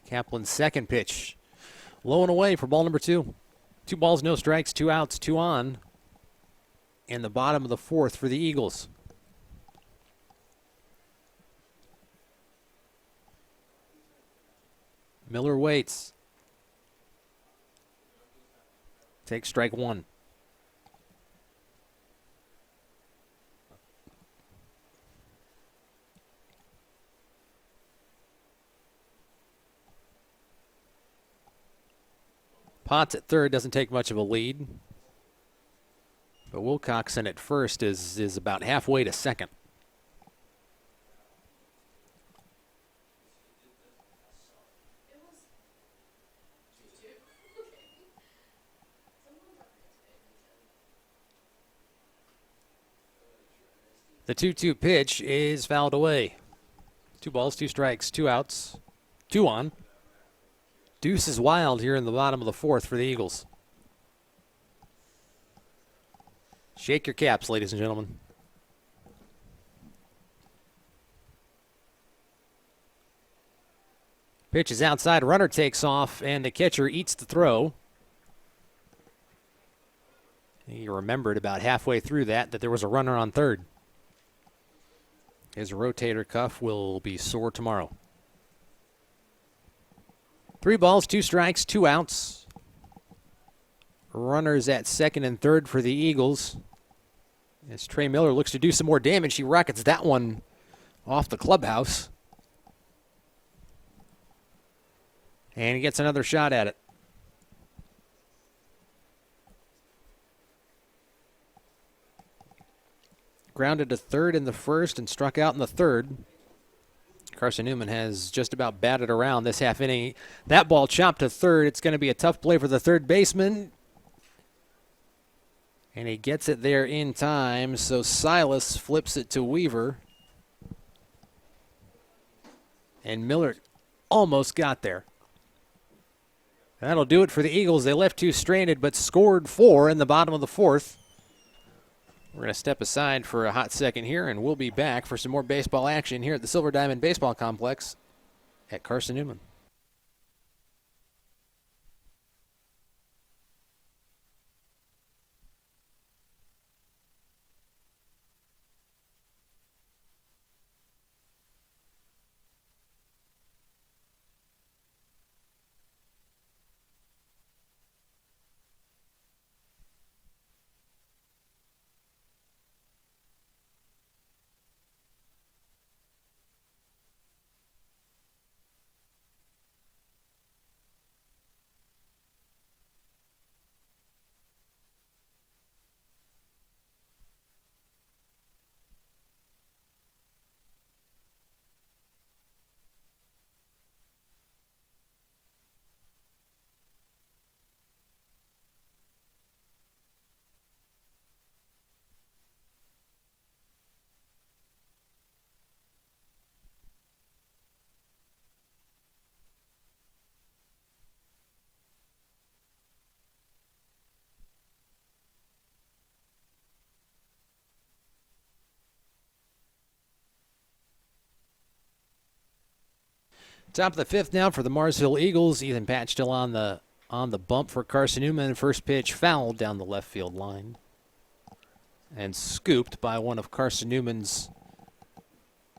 Kaplan's second pitch. Low and away for ball number 2. 2 balls, no strikes, 2 outs, 2 on. In the bottom of the 4th for the Eagles. Miller waits. Takes strike 1. Potts at third doesn't take much of a lead. But Wilcoxon at first is about halfway to second. The 2-2 pitch is fouled away. 2 balls, 2 strikes, 2 outs, 2 on. Deuce is wild here in the bottom of the 4th for the Eagles. Shake your caps, ladies and gentlemen. Pitch is outside, runner takes off, and the catcher eats the throw. He remembered about halfway through that there was a runner on third. His rotator cuff will be sore tomorrow. 3 balls, 2 strikes, 2 outs. Runners at second and third for the Eagles. As Trey Miller looks to do some more damage, he rockets that one off the clubhouse. And he gets another shot at it. Grounded to third in the first and struck out in the third. Carson-Newman has just about batted around this half inning. That ball chopped to third. It's going to be a tough play for the third baseman. And he gets it there in time, so Silas flips it to Weaver. And Miller almost got there. That'll do it for the Eagles. They left 2 stranded, but scored 4 in the bottom of the 4th. We're going to step aside for a hot second here, and we'll be back for some more baseball action here at the Silver Diamond Baseball Complex at Carson-Newman. Top of the 5th now for the Marsville Eagles. Ethan Patch still on the bump for Carson-Newman. First pitch fouled down the left field line and scooped by one of Carson-Newman's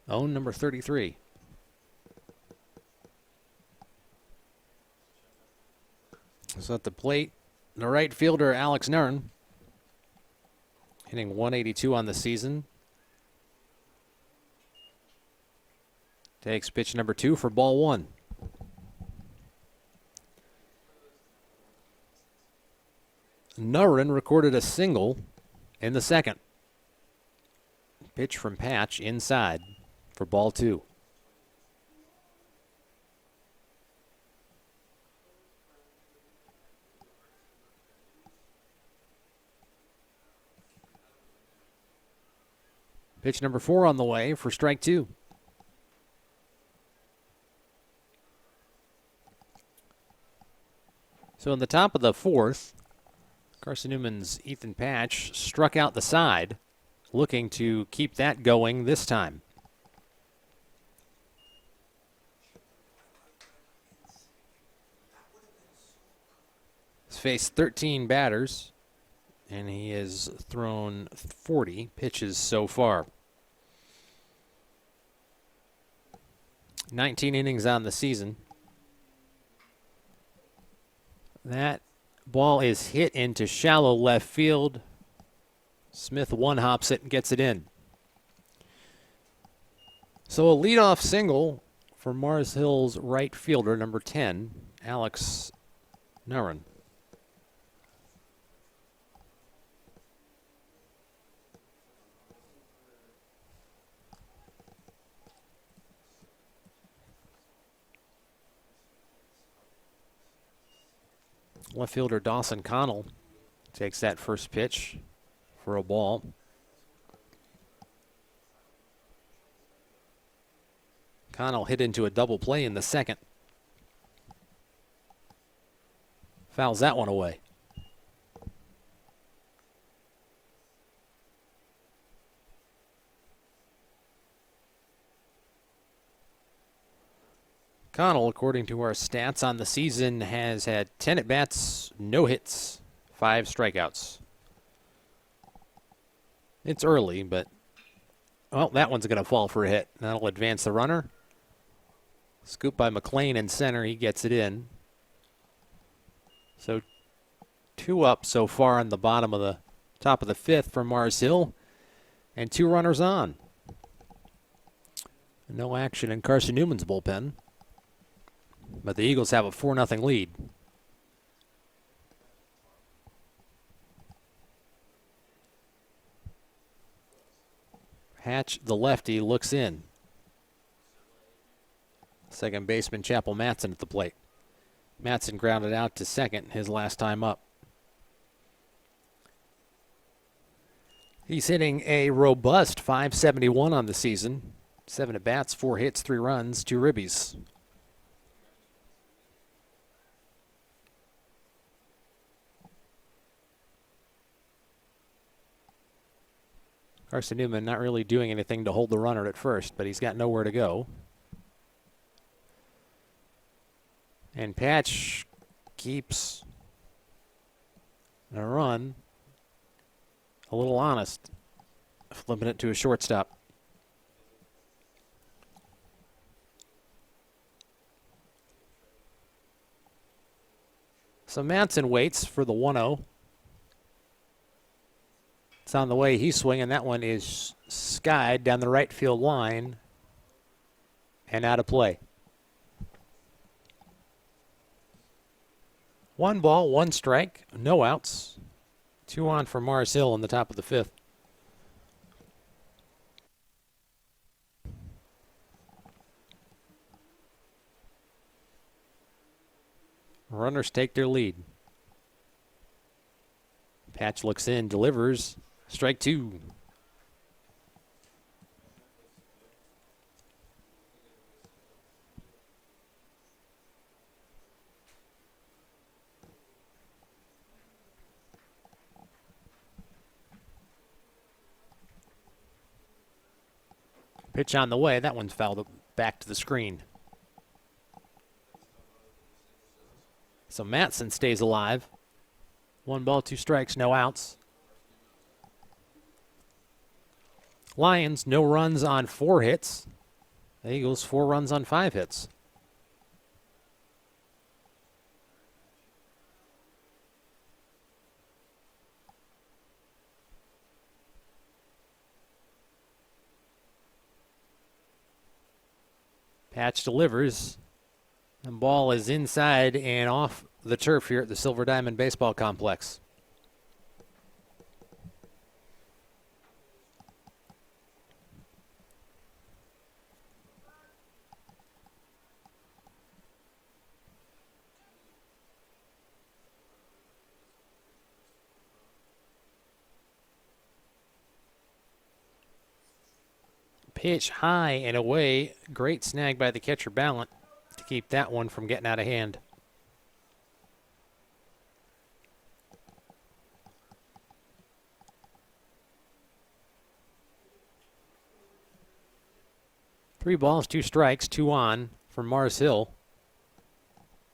Own number 33. So at the plate, the right fielder, Alex Nern, hitting 182 on the season. Takes pitch number 2 for ball 1. Nurren recorded a single in the second. Pitch from Patch inside for ball 2. Pitch number 4 on the way for strike 2. So in the top of the 4th, Carson-Newman's Ethan Patch struck out the side, looking to keep that going this time. He's faced 13 batters, and he has thrown 40 pitches so far. 19 innings on the season. That ball is hit into shallow left field. Smith one-hops it and gets it in. So a leadoff single for Mars Hill's right fielder, number 10, Alex Nurren. Left fielder Dawson Connell takes that first pitch for a ball. Connell hit into a double play in the second. Fouls that one away. Connell, according to our stats on the season, has had 10 at-bats, no hits, 5 strikeouts. It's early, but, well, that one's going to fall for a hit. That'll advance the runner. Scoop by McLean in center. He gets it in. So 2 up so far on the bottom of the top of the 5th for Mars Hill, and 2 runners on. No action in Carson-Newman's bullpen. But the Eagles have a 4-0 lead. Hatch, the lefty, looks in. Second baseman Chappell Matson at the plate. Matson grounded out to second his last time up. He's hitting a robust .571 on the season. 7 at-bats, 4 hits, 3 runs, 2 ribbies. Carson-Newman not really doing anything to hold the runner at first, but he's got nowhere to go. And Patch keeps the run a little honest, flipping it to a shortstop. So Manson waits for the 1-0. It's on the way. He's swinging. That one is skied down the right field line and out of play. 1 ball, 1 strike, no outs. 2 on for Mars Hill in the top of the 5th. Runners take their lead. Patch looks in, delivers. Strike 2. Pitch on the way. That one's fouled back to the screen. So Matson stays alive. 1 ball, 2 strikes, no outs. Lions, no runs on 4 hits. The Eagles 4 runs on 5 hits. Patch delivers. The ball is inside and off the turf here at the Silver Diamond Baseball Complex. Pitch high and away. Great snag by the catcher Ballant to keep that one from getting out of hand. Three balls, 2 strikes, 2 on from Mars Hill.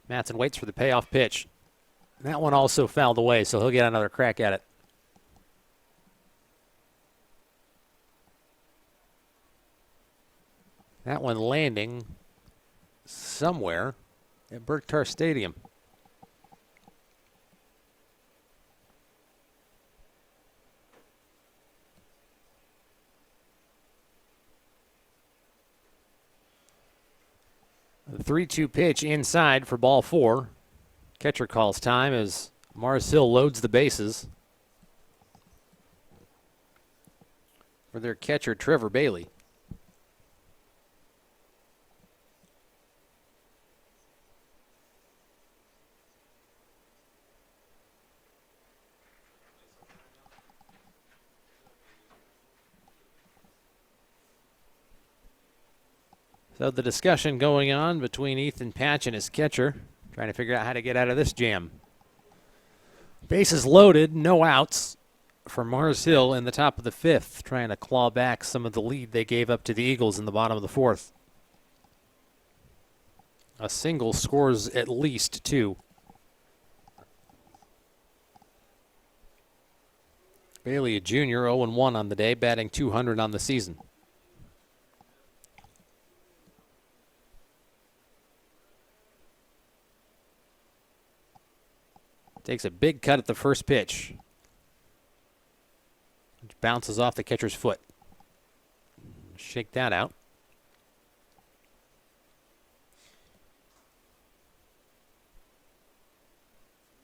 Matson waits for the payoff pitch. That one also fouled away, so he'll get another crack at it. That one landing somewhere at Berktar Stadium. The 3-2 pitch inside for ball 4. Catcher calls time as Mars Hill loads the bases for their catcher Trevor Bailey. So the discussion going on between Ethan Patch and his catcher, trying to figure out how to get out of this jam. Bases loaded, no outs for Mars Hill in the top of the 5th, trying to claw back some of the lead they gave up to the Eagles in the bottom of the 4th. A single scores at least 2. Bailey, a junior, 0-1 on the day, batting .200 on the season. Takes a big cut at the first pitch, which bounces off the catcher's foot. Shake that out.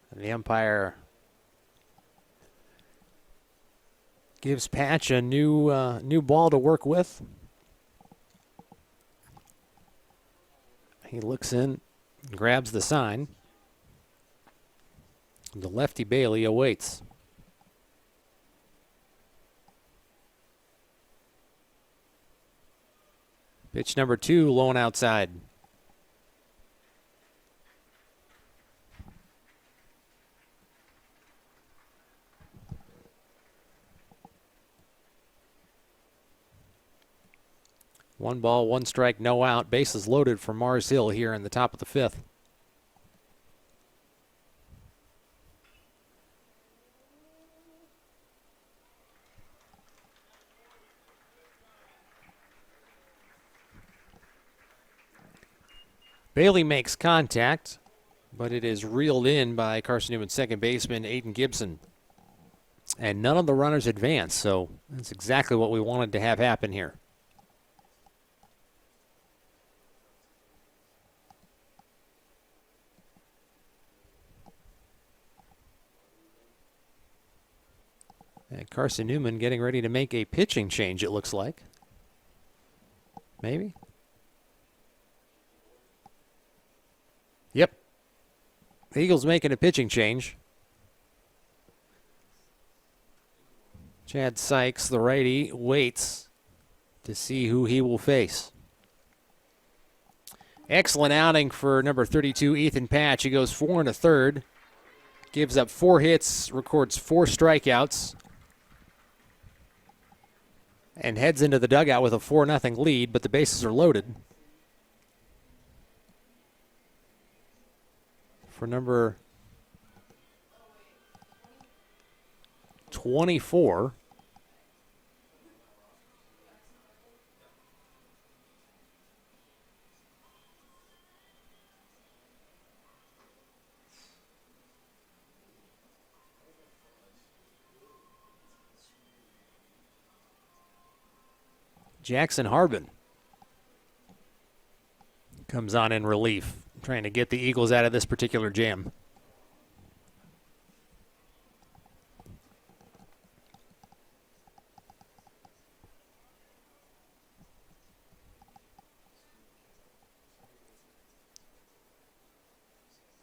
And the umpire gives Patch a new ball to work with. He looks in, grabs the sign. The lefty Bailey awaits. Pitch number 2, low and outside. One ball, 1 strike, no out. Bases loaded for Mars Hill here in the top of the 5th. Bailey makes contact, but it is reeled in by Carson-Newman second baseman Aiden Gibson. And none of the runners advance, so that's exactly what we wanted to have happen here. And Carson-Newman getting ready to make a pitching change, it looks like. Maybe. Yep. The Eagles making a pitching change. Chad Sykes, the righty, waits to see who he will face. Excellent outing for number 32, Ethan Patch. He goes 4 1/3, gives up 4 hits, records 4 strikeouts, and heads into the dugout with a 4-0 lead, but the bases are loaded. For number 24, Jackson Harbin comes on in relief, trying to get the Eagles out of this particular jam.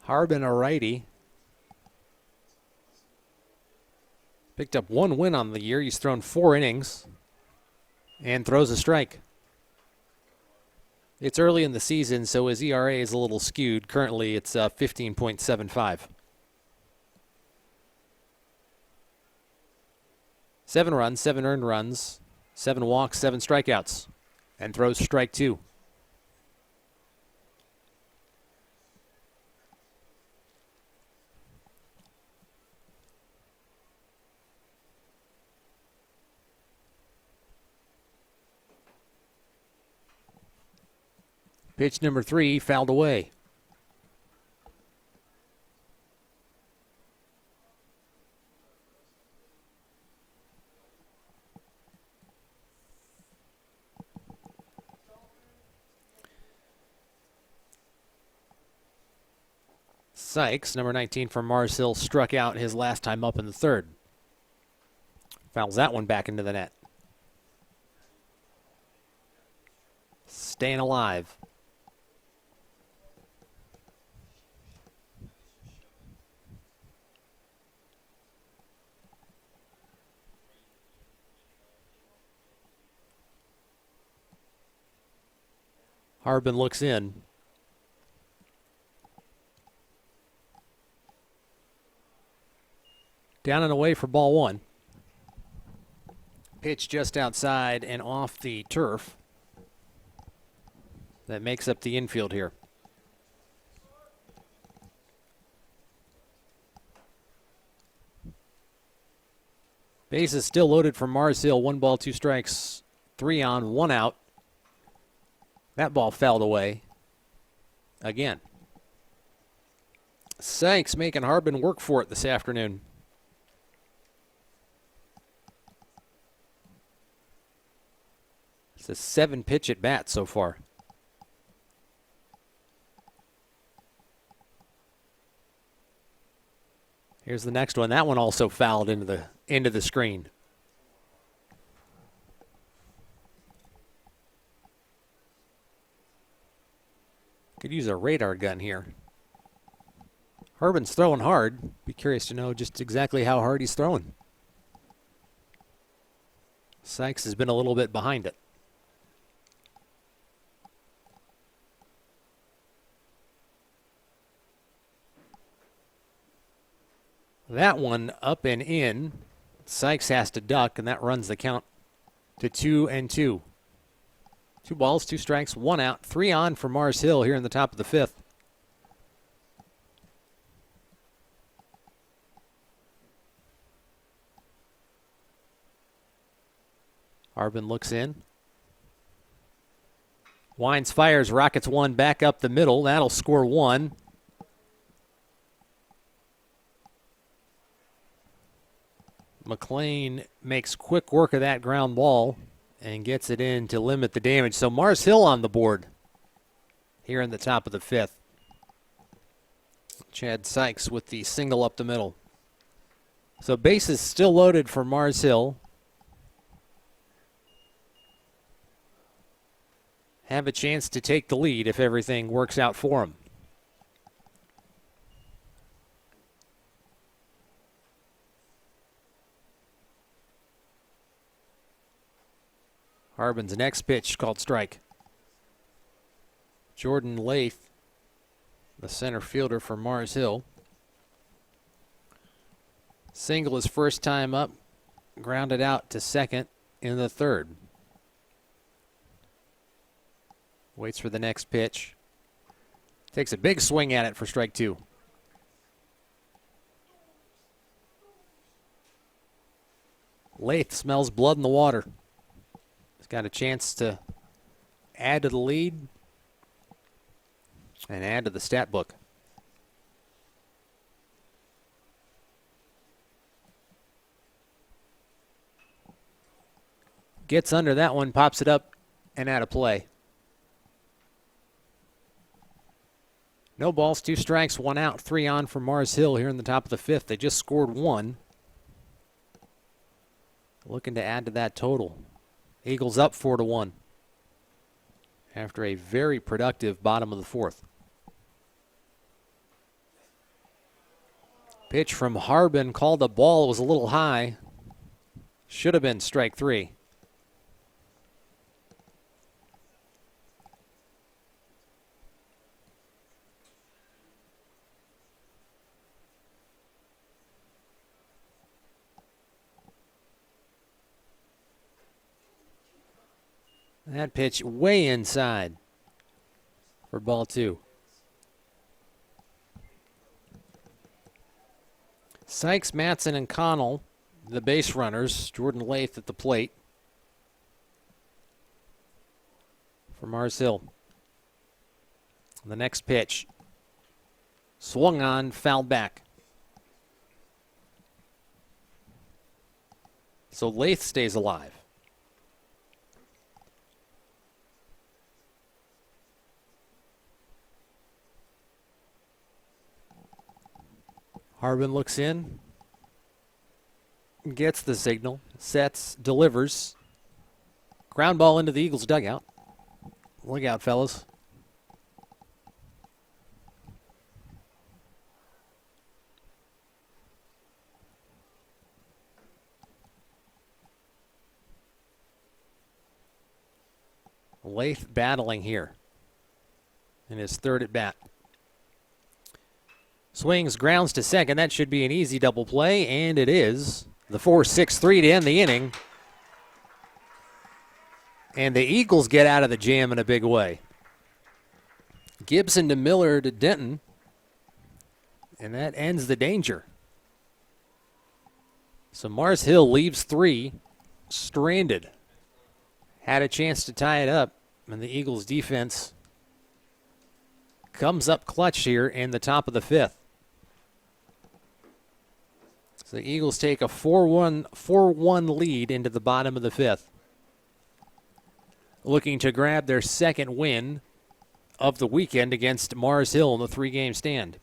Harbin, a righty. Picked up 1 win on the year. He's thrown 4 innings and throws a strike. It's early in the season, so his ERA is a little skewed. Currently, it's 15.75. 7 runs, 7 earned runs, 7 walks, 7 strikeouts, and throws strike 2. Pitch number 3 fouled away. Sykes, number 19 from Mars Hill, struck out his last time up in the 3rd. Fouls that one back into the net. Staying alive. Harbin looks in. Down and away for ball 1. Pitch just outside and off the turf. That makes up the infield here. Base is still loaded for Mars Hill. 1 ball, 2 strikes, 3 on, 1 out. That ball fouled away again. Sykes making Harbin work for it this afternoon. It's a 7-pitch at bat so far. Here's the next one. That one also fouled into the screen. Could use a radar gun here. Harbin's throwing hard. Be curious to know just exactly how hard he's throwing. Sykes has been a little bit behind it. That one up and in. Sykes has to duck, and that runs the count to 2-2. 2 balls, 2 strikes, 1 out, 3 on for Mars Hill here in the top of the 5th. Harbin looks in. Wines fires, rockets 1 back up the middle. That'll score 1. McLean makes quick work of that ground ball and gets it in to limit the damage. So Mars Hill on the board here in the top of the 5th. Chad Sykes with the single up the middle. So bases still loaded for Mars Hill. Have a chance to take the lead if everything works out for them. Harbin's next pitch called strike. Jordan Lath, the center fielder for Mars Hill. Single his first time up, grounded out to second in the 3rd. Waits for the next pitch. Takes a big swing at it for strike 2. Lath smells blood in the water. He's got a chance to add to the lead and add to the stat book. Gets under that one, pops it up and out of play. No balls, 2 strikes, 1 out, 3 on for Mars Hill here in the top of the 5th. They just scored 1. Looking to add to that total. Eagles up 4-1 after a very productive bottom of the 4th. Pitch from Harbin, called the ball, was a little high. Should have been strike 3. That pitch way inside for ball 2. Sykes, Matson, and Connell, the base runners. Jordan Lath at the plate for Mars Hill. The next pitch. Swung on, fouled back. So Lath stays alive. Harbin looks in, gets the signal, sets, delivers. Ground ball into the Eagles' dugout. Look out, fellas. Lath battling here in his 3rd at bat. Swings, grounds to second. That should be an easy double play, and it is. The 4-6-3 to end the inning. And the Eagles get out of the jam in a big way. Gibson to Miller to Denton. And that ends the danger. So Mars Hill leaves 3 stranded. Had a chance to tie it up, and the Eagles defense comes up clutch here in the top of the 5th. So the Eagles take a 4-1 lead into the bottom of the 5th. Looking to grab their 2nd win of the weekend against Mars Hill in the 3-game stand.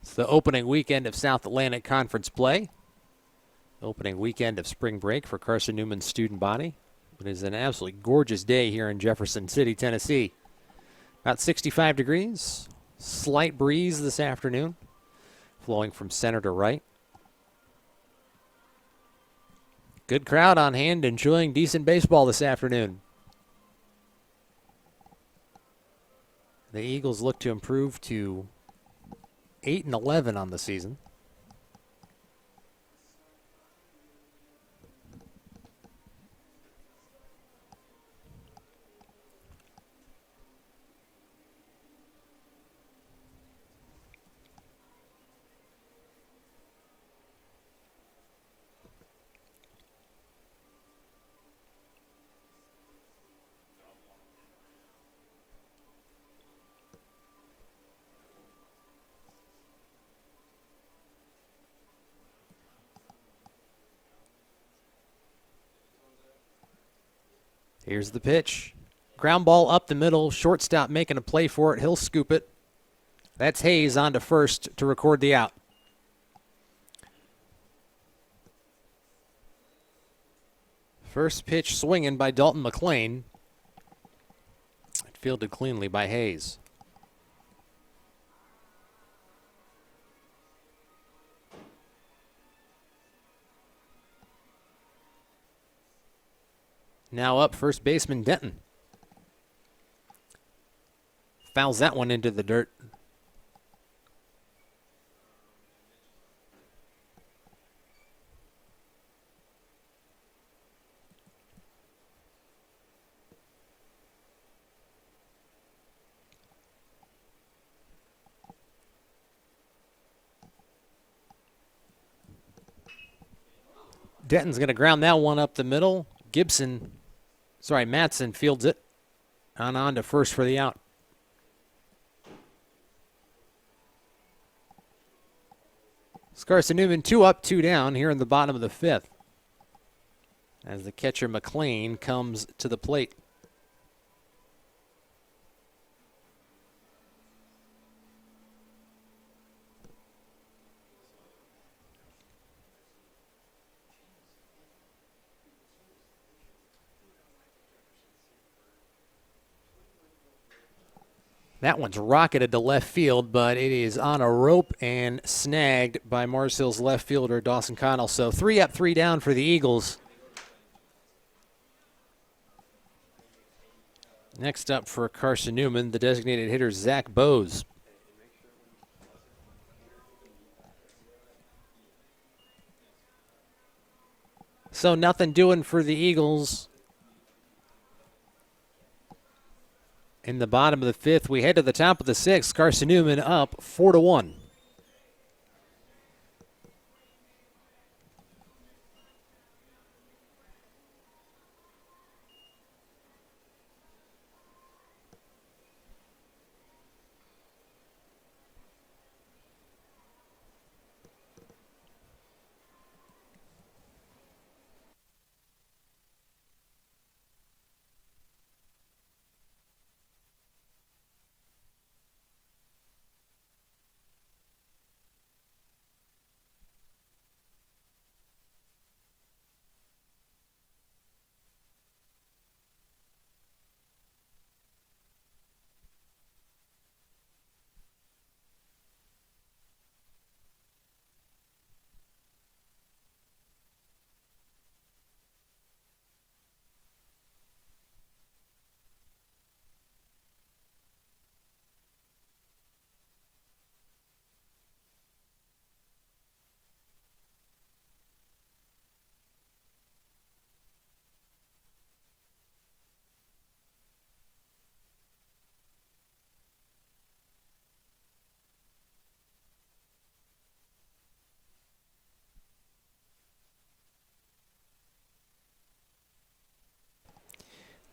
It's the opening weekend of South Atlantic Conference play. Opening weekend of spring break for Carson-Newman student body. It is an absolutely gorgeous day here in Jefferson City, Tennessee. About 65 degrees. Slight breeze this afternoon, flowing from center to right. Good crowd on hand, enjoying decent baseball this afternoon. The Eagles look to improve to 8-11 on the season. Here's the pitch. Ground ball up the middle. Shortstop making a play for it. He'll scoop it. That's Hayes on to first to record the out. First pitch swinging by Dalton McLean. Fielded cleanly by Hayes. Now up first baseman Denton. Fouls that one into the dirt. Denton's going to ground that one up the middle. Matson fields it. On to first for the out. Carson-Newman 2 up, 2 down here in the bottom of the 5th. as the catcher McLean comes to the plate. That one's rocketed to left field, but it is on a rope and snagged by Mars Hill's left fielder, Dawson Connell. So 3 up, 3 down for the Eagles. Next up for Carson-Newman, the designated hitter, Zach Bose. So nothing doing for the Eagles. In the bottom of the 5th, we head to the top of the 6th. Carson-Newman up 4-1.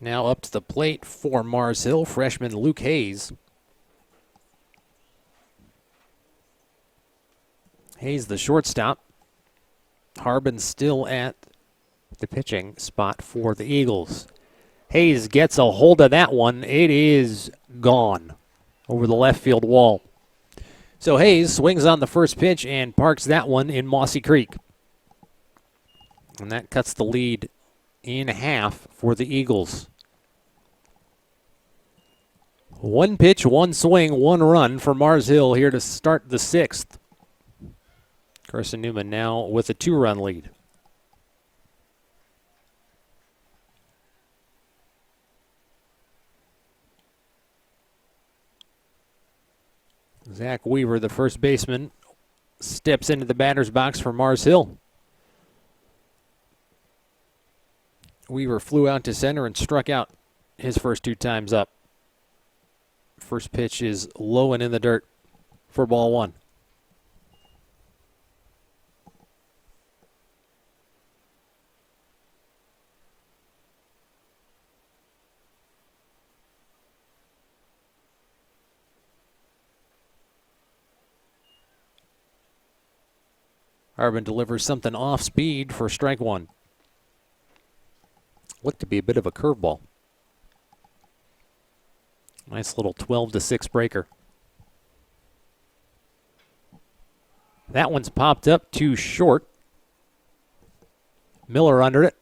Now up to the plate for Mars Hill, freshman Luke Hayes. Hayes, the shortstop. Harbin still at the pitching spot for the Eagles. Hayes gets a hold of that one. It is gone over the left field wall. So Hayes swings on the first pitch and parks that one in Mossy Creek. And that cuts the lead in half for the Eagles. 1 pitch, 1 swing, 1 run for Mars Hill here to start the 6th. Carson-Newman now with a 2-run lead. Zach Weaver, the first baseman, steps into the batter's box for Mars Hill. Weaver flew out to center and struck out his first 2 times up. First pitch is low and in the dirt for ball 1. Harbin delivers something off speed for strike 1. Looked to be a bit of a curveball. Nice little 12-6 breaker. That one's popped up too short. Miller under it.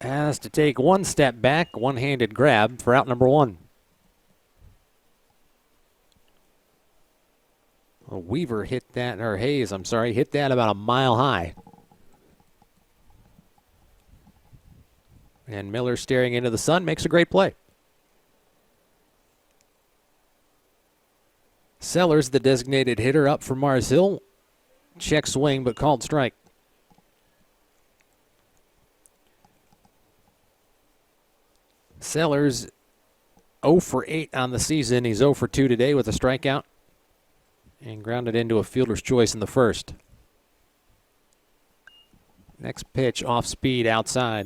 Has to take 1 step back, one-handed grab for out number 1. Weaver hit that, or Hayes, I'm sorry, hit that about a mile high. And Miller, staring into the sun, makes a great play. Sellers, the designated hitter, up for Mars Hill. Check swing, but called strike. Sellers 0 for 8 on the season. He's 0 for 2 today with a strikeout. And grounded into a fielder's choice in the first. Next pitch off speed outside.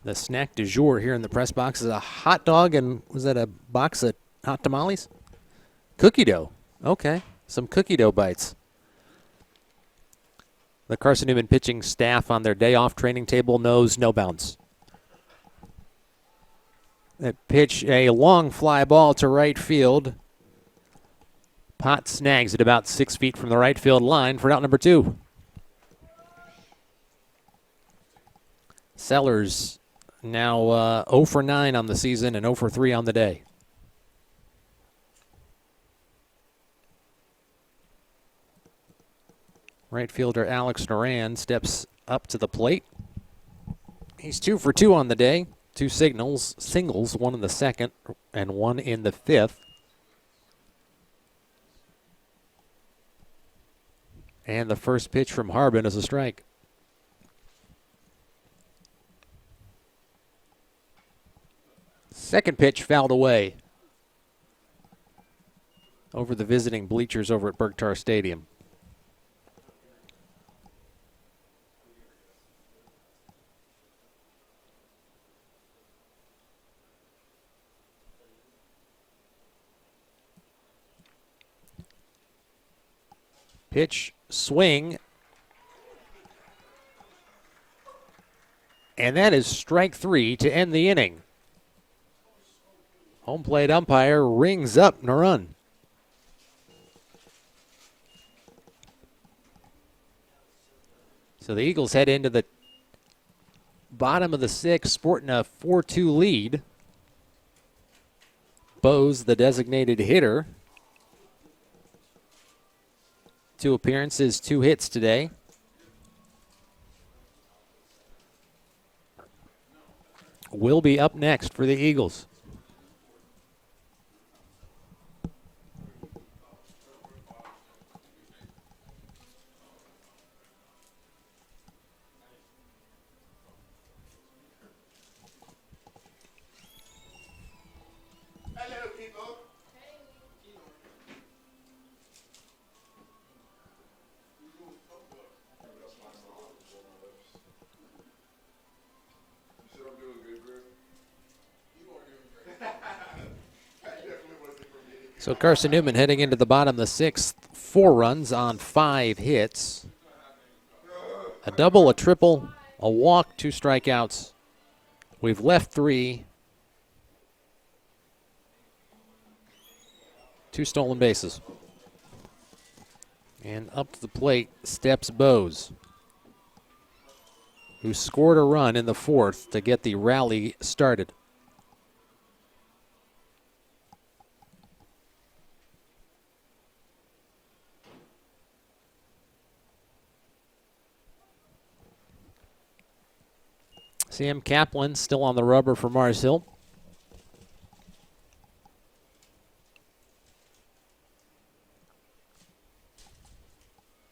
The the snack du jour here in the press box is a hot dog and was that a box of hot tamales? Cookie dough. Okay, some cookie dough bites. The Carson-Newman pitching staff on their day off training table knows no bounds. That pitch, a long fly ball to right field. Pott snags it about 6 feet from the right field line for out number 2. Sellers now 0 for 9 on the season and 0 for 3 on the day. Right fielder Alex Noran steps up to the plate. He's 2 for 2 on the day. 2 singles, 1 in the second and 1 in the fifth. And the first pitch from Harbin is a strike. Second pitch fouled away over the visiting bleachers over at Bergtar Stadium. Pitch, swing, and that is strike 3 to end the inning. Home plate umpire rings up Narun. So the Eagles head into the bottom of the 6th, sporting a 4-2 lead. Bose, the designated hitter. 2 appearances, 2 hits today. Will be up next for the Eagles. So Carson-Newman heading into the bottom of the 6th, 4 runs on 5 hits. A double, a triple, a walk, 2 strikeouts. We've left 3. 2 stolen bases. And up to the plate steps Bose, who scored a run in the 4th to get the rally started. Sam Kaplan still on the rubber for Mars Hill.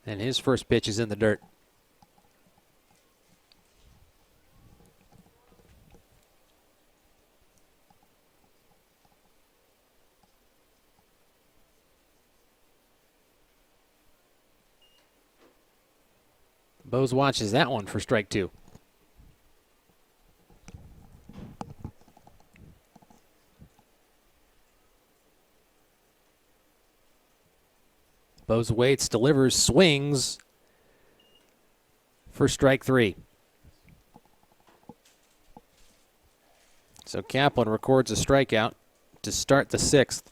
And his first pitch is in the dirt. Bose watches that one for strike 2. Bose waits, delivers, swings for strike 3. So Kaplan records a strikeout to start the 6th.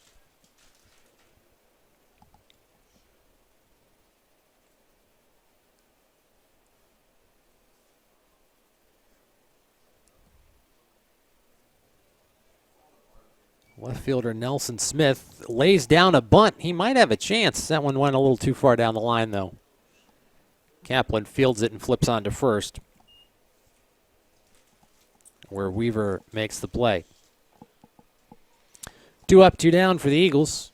Left fielder Nelson Smith lays down a bunt. He might have a chance. That one went a little too far down the line, though. Kaplan fields it and flips on to first, where Weaver makes the play. 2 up, 2 down for the Eagles,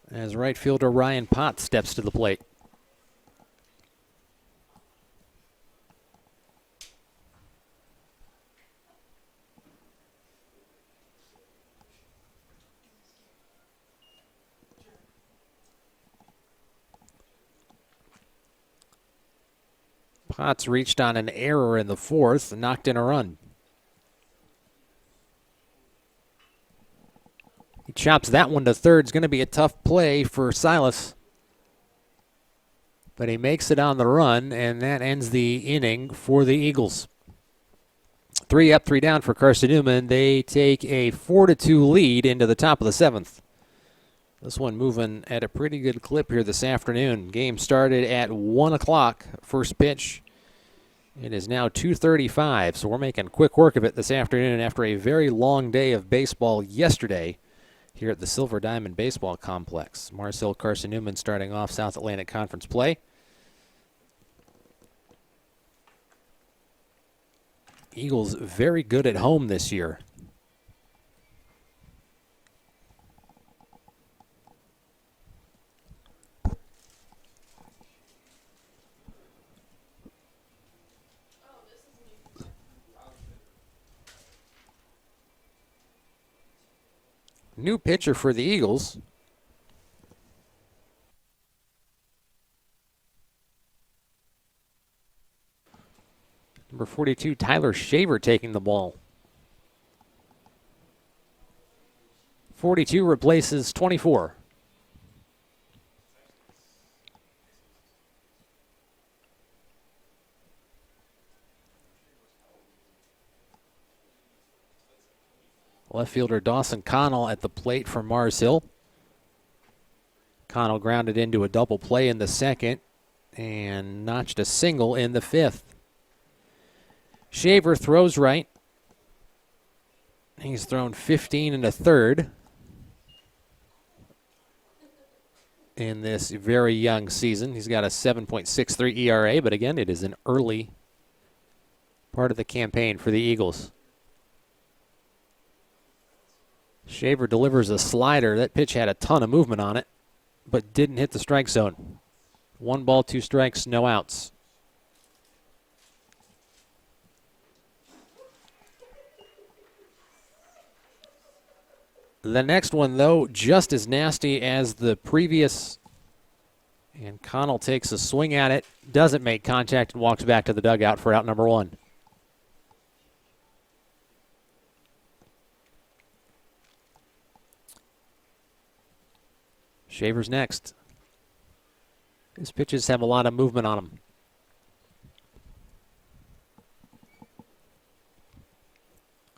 as right fielder Ryan Pott steps to the plate. Potts reached on an error in the fourth and knocked in a run. He chops that one to third. It's going to be a tough play for Silas. But he makes it on the run, and that ends the inning for the Eagles. 3 up, 3 down for Carson-Newman. They take a 4-2 lead into the top of the seventh. This one moving at a pretty good clip here this afternoon. Game started at 1 o'clock, first pitch. It is now 2:35, so we're making quick work of it this afternoon after a very long day of baseball yesterday here at the Silver Diamond Baseball Complex. Mars Hill Carson-Newman starting off South Atlantic Conference play. Eagles very good at home this year. New pitcher for the Eagles. Number 42, Tyler Shaver taking the ball. 42 replaces 24. Left fielder Dawson Connell at the plate for Mars Hill. Connell grounded into a double play in the second and notched a single in the fifth. Shaver throws right. He's thrown 15 and a third in this very young season. He's got a 7.63 ERA, but again, it is an early part of the campaign for the Eagles. Shaver delivers a slider. That pitch had a ton of movement on it, but didn't hit the strike zone. 1 ball, 2 strikes, no outs. The next one, though, just as nasty as the previous. And Connell takes a swing at it, doesn't make contact, and walks back to the dugout for out number 1. Shaver's next. His pitches have a lot of movement on them.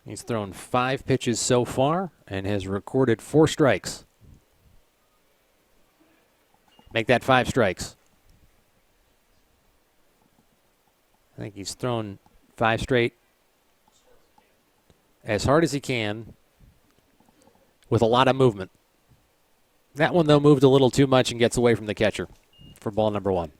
He's thrown 5 pitches so far and has recorded 4 strikes. Make that 5 strikes. I think he's thrown 5 straight as hard as he can with a lot of movement. That one, though, moved a little too much and gets away from the catcher for ball number 1.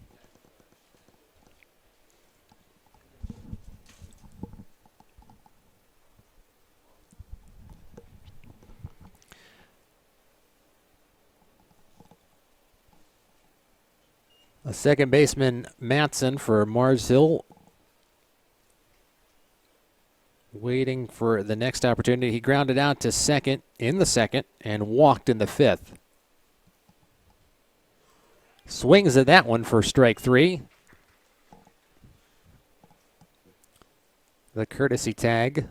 A second baseman, Matson, for Mars Hill, waiting for the next opportunity. He grounded out to second in the second and walked in the fifth. Swings at that one for strike 3. The courtesy tag,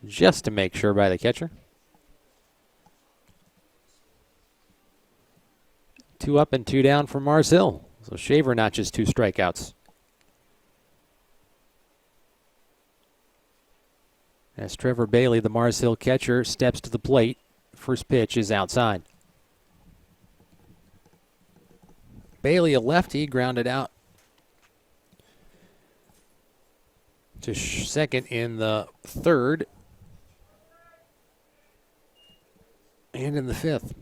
just to make sure, by the catcher. 2 up and 2 down for Mars Hill. So Shaver notches 2 strikeouts. As Trevor Bailey, the Mars Hill catcher, steps to the plate. First pitch is outside. Bailey, a lefty, grounded out to second in the third and in the fifth.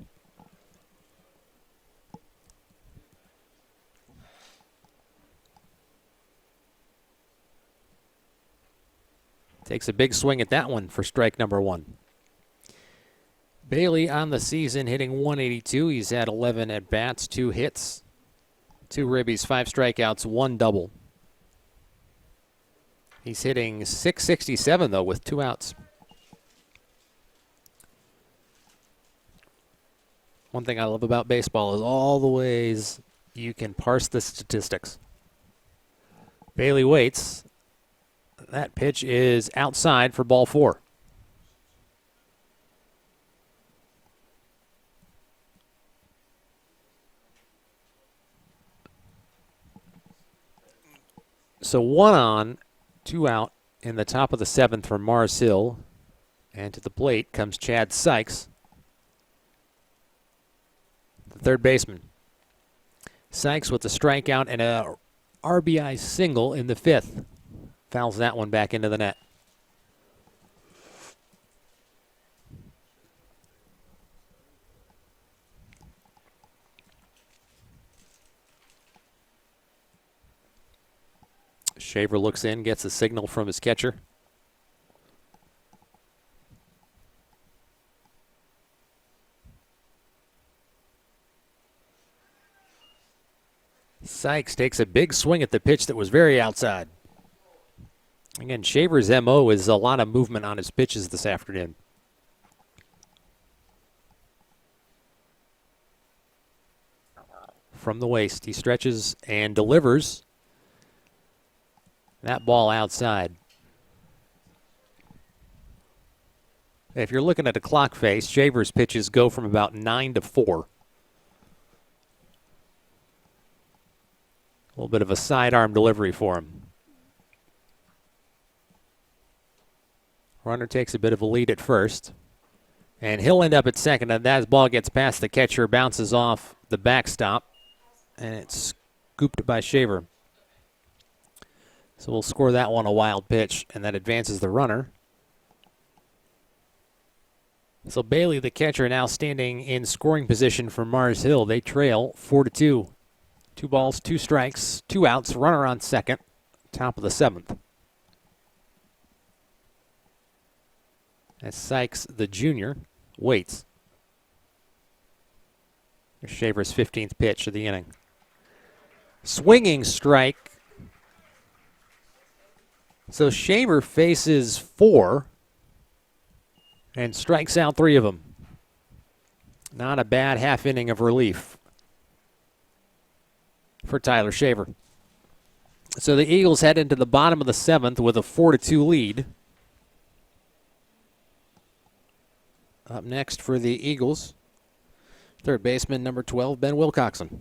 Takes a big swing at that one for strike number 1. Bailey on the season hitting 182. He's had 11 at-bats, 2 hits, 2 ribbies, 5 strikeouts, 1 double. He's hitting .667, though, with 2 outs. One thing I love about baseball is all the ways you can parse the statistics. Bailey waits. That pitch is outside for ball 4. So 1 on, 2 out in the top of the 7th for Mars Hill. And to the plate comes Chad Sykes, the third baseman. Sykes with a strikeout and a RBI single in the 5th. Fouls that one back into the net. Shaver looks in, gets a signal from his catcher. Sykes takes a big swing at the pitch that was very outside. Again, Shaver's MO is a lot of movement on his pitches this afternoon. From the waist, he stretches and delivers that ball outside. If you're looking at a clock face, Shaver's pitches go from about 9 to 4. A little bit of a sidearm delivery for him. Runner takes a bit of a lead at first. And he'll end up at second. And that ball gets past the catcher, bounces off the backstop. And it's scooped by Shaver. So we'll score that one a wild pitch. And that advances the runner. So Bailey, the catcher, now standing in scoring position for Mars Hill. They trail 4-2. 2 balls, 2 strikes, 2 outs, runner on second, top of the 7th. As Sykes, the junior, waits. Shaver's 15th pitch of the inning. Swinging strike. So Shaver faces 4 and strikes out 3 of them. Not a bad half inning of relief for Tyler Shaver. So the Eagles head into the bottom of the 7th with a 4-2 lead. Up next for the Eagles, third baseman number 12, Ben Wilcoxon.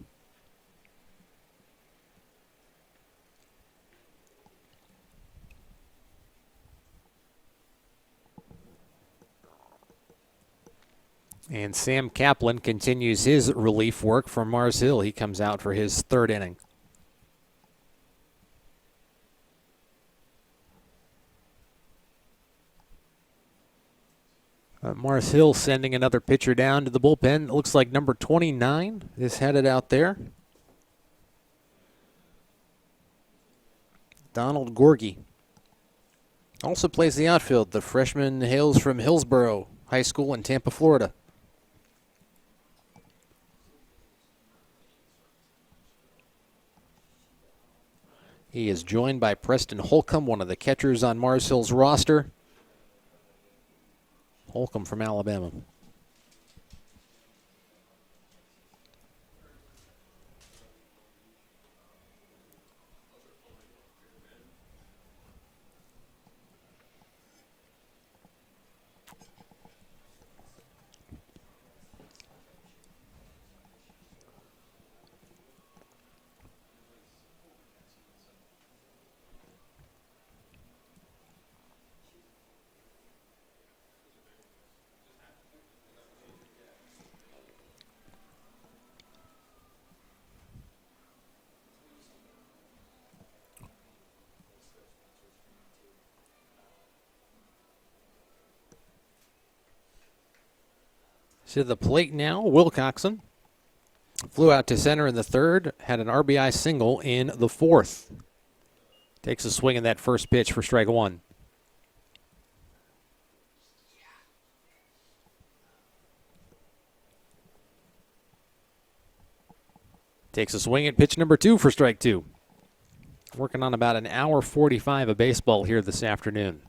And Sam Kaplan continues his relief work for Mars Hill. He comes out for his 3rd inning. Mars Hill sending another pitcher down to the bullpen. It looks like number 29 is headed out there. Donald Gorgie also plays the outfield. The freshman hails from Hillsborough High School in Tampa, Florida. He is joined by Preston Holcomb, one of the catchers on Mars Hill's roster. Holcomb from Alabama. To the plate now, Wilcoxon. Flew out to center in the 3rd, had an RBI single in the 4th. Takes a swing at that first pitch for strike 1. Takes a swing at pitch number 2 for strike 2. Working on about an hour 45 of baseball here this afternoon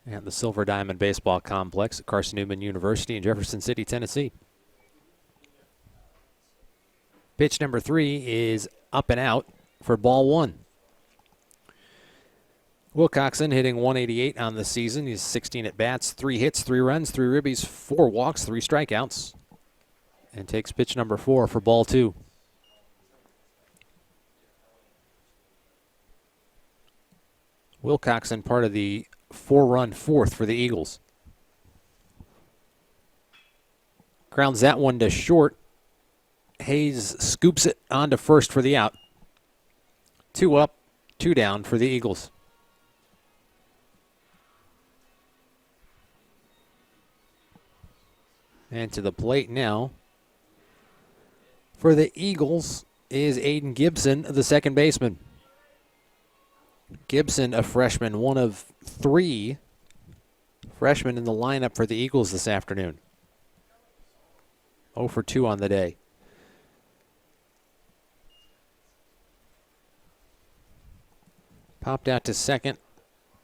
at the Silver Diamond Baseball Complex at Carson-Newman University in Jefferson City, Tennessee. Pitch number 3 is up and out for ball 1. Wilcoxon hitting 188 on the season. He's 16 at bats, 3 hits, 3 runs, 3 ribbies, 4 walks, 3 strikeouts. And takes pitch number 4 for ball 2. Wilcoxon part of the 4-run fourth for the Eagles. Grounds that one to short. Hayes scoops it onto first for the out. 2 up, 2 down for the Eagles. And to the plate now for the Eagles is Aiden Gibson, the second baseman. Gibson, a freshman, one of 3 freshmen in the lineup for the Eagles this afternoon. 0 for 2 on the day. Popped out to second,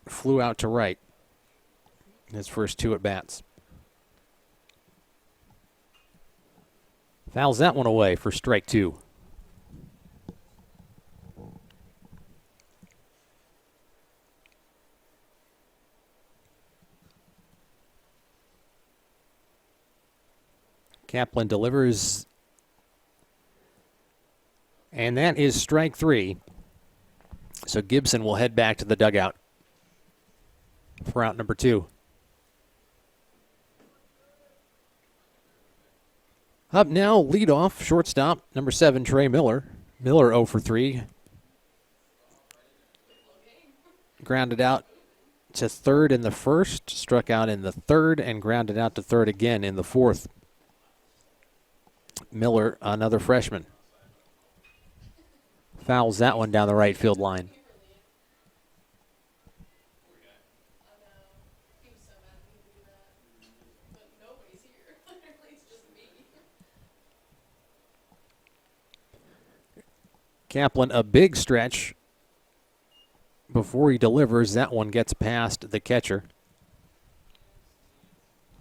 flew out to right. His first 2 at bats. Fouls that one away for strike 2. Kaplan delivers, and that is strike 3. So Gibson will head back to the dugout for out number 2. Up now, leadoff, shortstop, number 7, Trey Miller. Miller 0 for 3. Grounded out to third in the first, struck out in the third, and grounded out to third again in the fourth. Miller, another freshman. Fouls that one down the right field line. Kaplan, a big stretch before he delivers. That one gets past the catcher.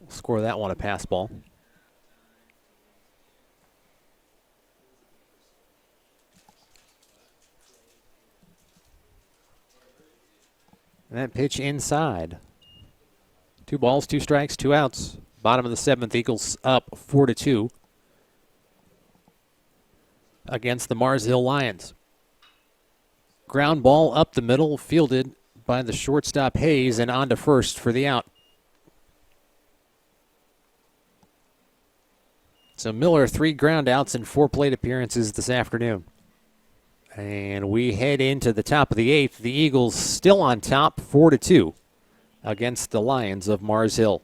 We'll score that one a pass ball. And that pitch inside. 2 balls, 2 strikes, 2 outs. Bottom of the 7th, Eagles up 4-2 against the Mars Hill Lions. Ground ball up the middle, fielded by the shortstop Hayes, and on to first for the out. So Miller, 3 ground outs and 4 plate appearances this afternoon. And we head into the top of the 8th. The Eagles still on top, 4-2 against the Lions of Mars Hill.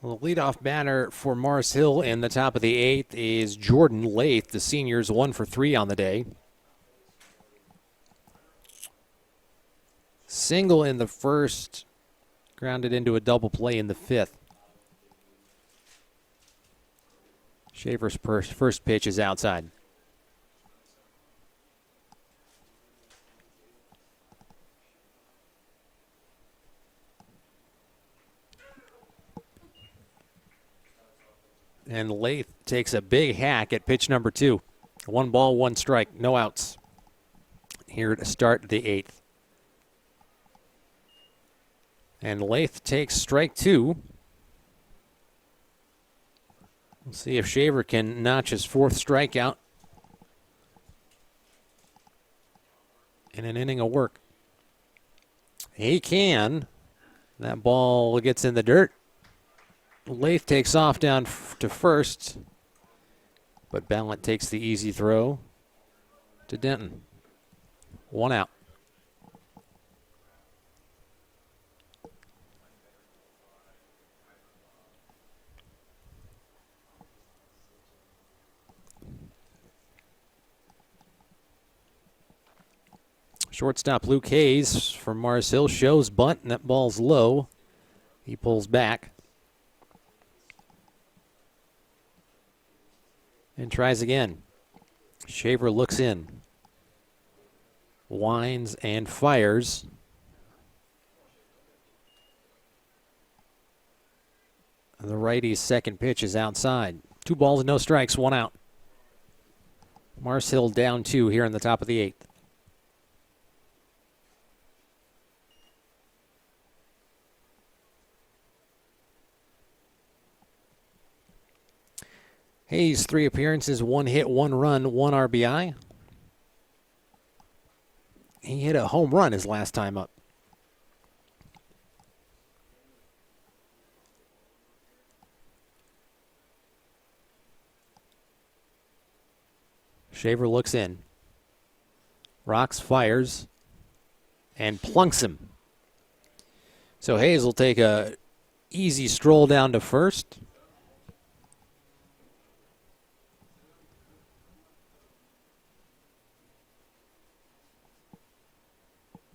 Well, the leadoff batter for Mars Hill in the top of the 8th is Jordan Lath. The senior's 1 for 3 on the day. Single in the first, grounded into a double play in the 5th. Schaefer's first pitch is outside. And Lath takes a big hack at pitch number 2. 1 ball, 1 strike, no outs. Here to start the 8th. And Lath takes strike 2. We'll see if Shaver can notch his 4th strikeout in an inning of work. He can. That ball gets in the dirt. Lath takes off down to first, but Ballant takes the easy throw to Denton. 1 out. Shortstop Luke Hayes from Mars Hill shows bunt, and that ball's low. He pulls back and tries again. Shaver looks in, winds and fires. The righty's second pitch is outside. 2 balls, no strikes, 1 out. Mars Hill down 2 here in the top of the 8th. Hayes, 3 appearances, 1 hit, 1 run, 1 RBI. He hit a home run his last time up. Shaver looks in. Rocks, fires, and plunks him. So Hayes will take a easy stroll down to first.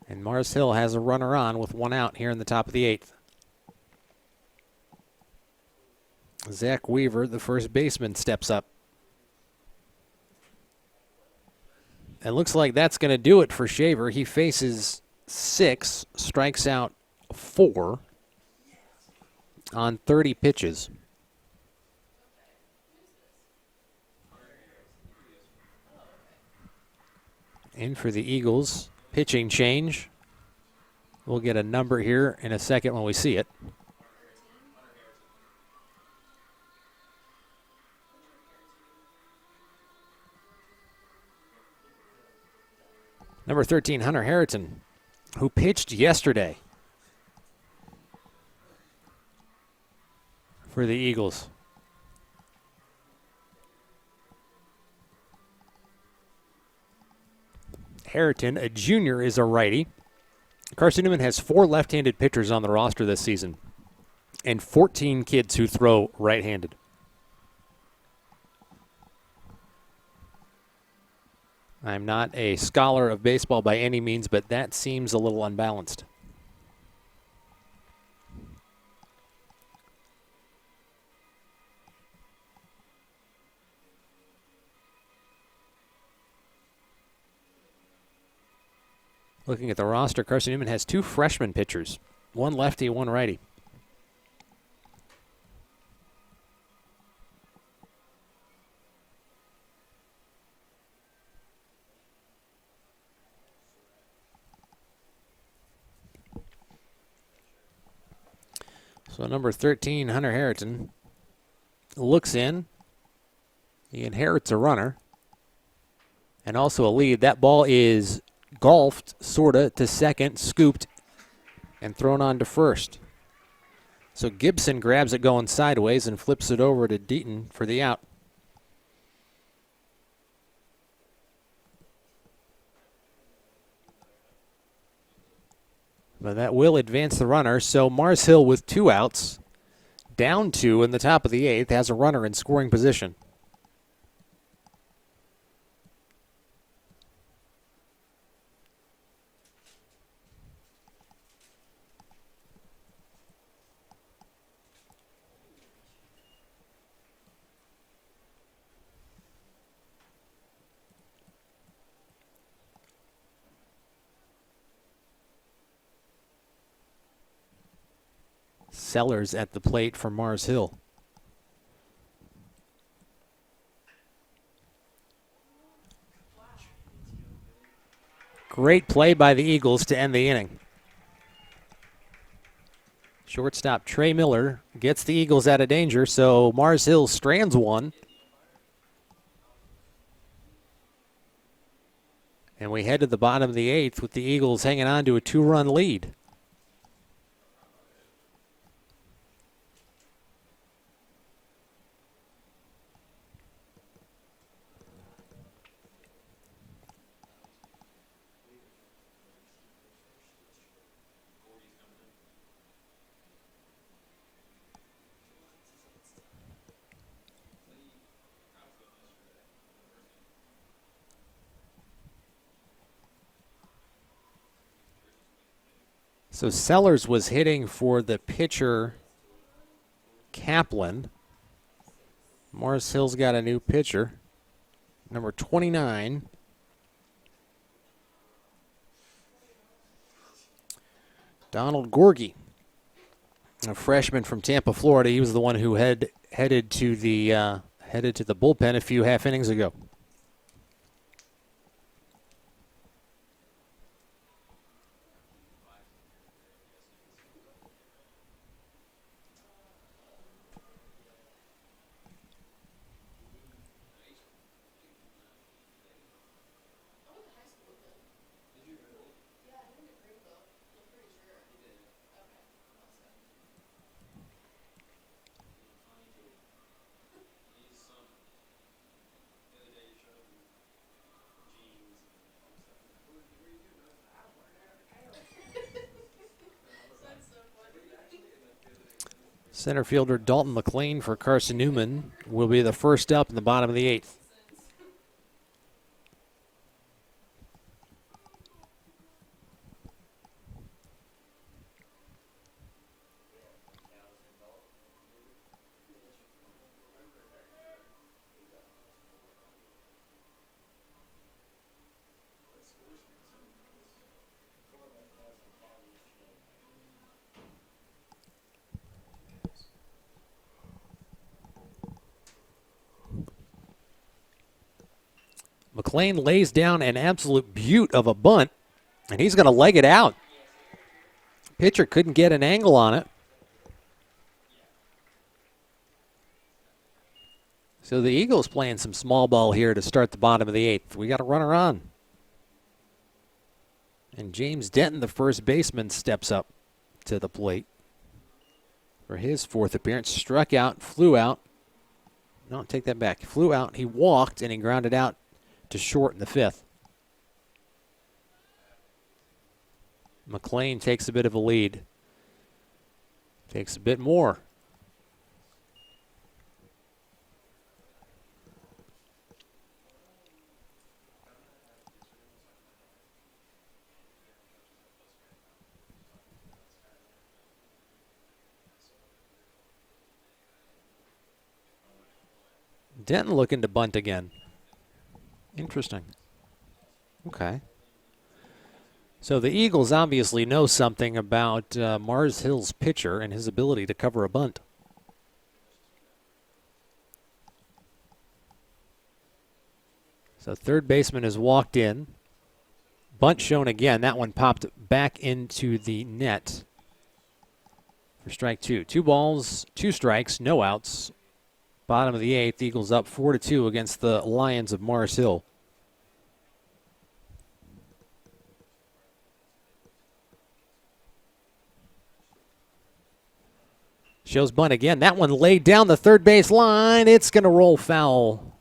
And Mars Hill has a runner on with 1 out here in the top of the 8th. Zach Weaver, the first baseman, steps up. It looks like that's going to do it for Shaver. He faces 6, strikes out 4 on 30 pitches. In for the Eagles. Pitching change. We'll get a number here in a second when we see it. Number 13, Hunter Harrington, who pitched yesterday for the Eagles. Harrington, a junior, is a righty. Carson-Newman has 4 left-handed pitchers on the roster this season and 14 kids who throw right-handed. I'm not a scholar of baseball by any means, but that seems a little unbalanced. Looking at the roster, Carson-Newman has 2 freshman pitchers, 1 lefty, 1 righty. So number 13, Hunter Harrington, looks in. He inherits a runner and also a lead. That ball is golfed, sorta, to second, scooped, and thrown on to first. So Gibson grabs it going sideways and flips it over to Deaton for the out. But that will advance the runner. So Mars Hill with 2 outs, down 2 in the top of the 8th, has a runner in scoring position. Sellers at the plate for Mars Hill. Great play by the Eagles to end the inning. Shortstop Trey Miller gets the Eagles out of danger, so Mars Hill strands one. And we head to the bottom of the 8th with the Eagles hanging on to a 2-run lead. So Sellers was hitting for the pitcher Kaplan. Mars Hill's got a new pitcher, number 29. Donald Gorgie, a freshman from Tampa, Florida. He was the one who headed to the bullpen a few half innings ago. Center fielder Dalton McLean for Carson-Newman will be the first up in the bottom of the 8th. McLean lays down an absolute beaut of a bunt, and he's going to leg it out. Pitcher couldn't get an angle on it. So the Eagles playing some small ball here to start the bottom of the 8th. We got a runner on. And James Denton, the first baseman, steps up to the plate for his 4th appearance. Struck out, flew out. No, take that back. He flew out, he walked, and he grounded out to short in the 5th. McLean takes a bit of a lead. Takes a bit more. Denton looking to bunt again. Interesting. Okay. So the Eagles obviously know something about Mars Hill's pitcher and his ability to cover a bunt. So third baseman has walked in. Bunt shown again. That one popped back into the net for strike 2. 2 balls, 2 strikes, no outs. Bottom of the 8th, Eagles up 4-2 against the Lions of Mars Hill. Shows bunt again. That one laid down the third base line. It's going to roll foul.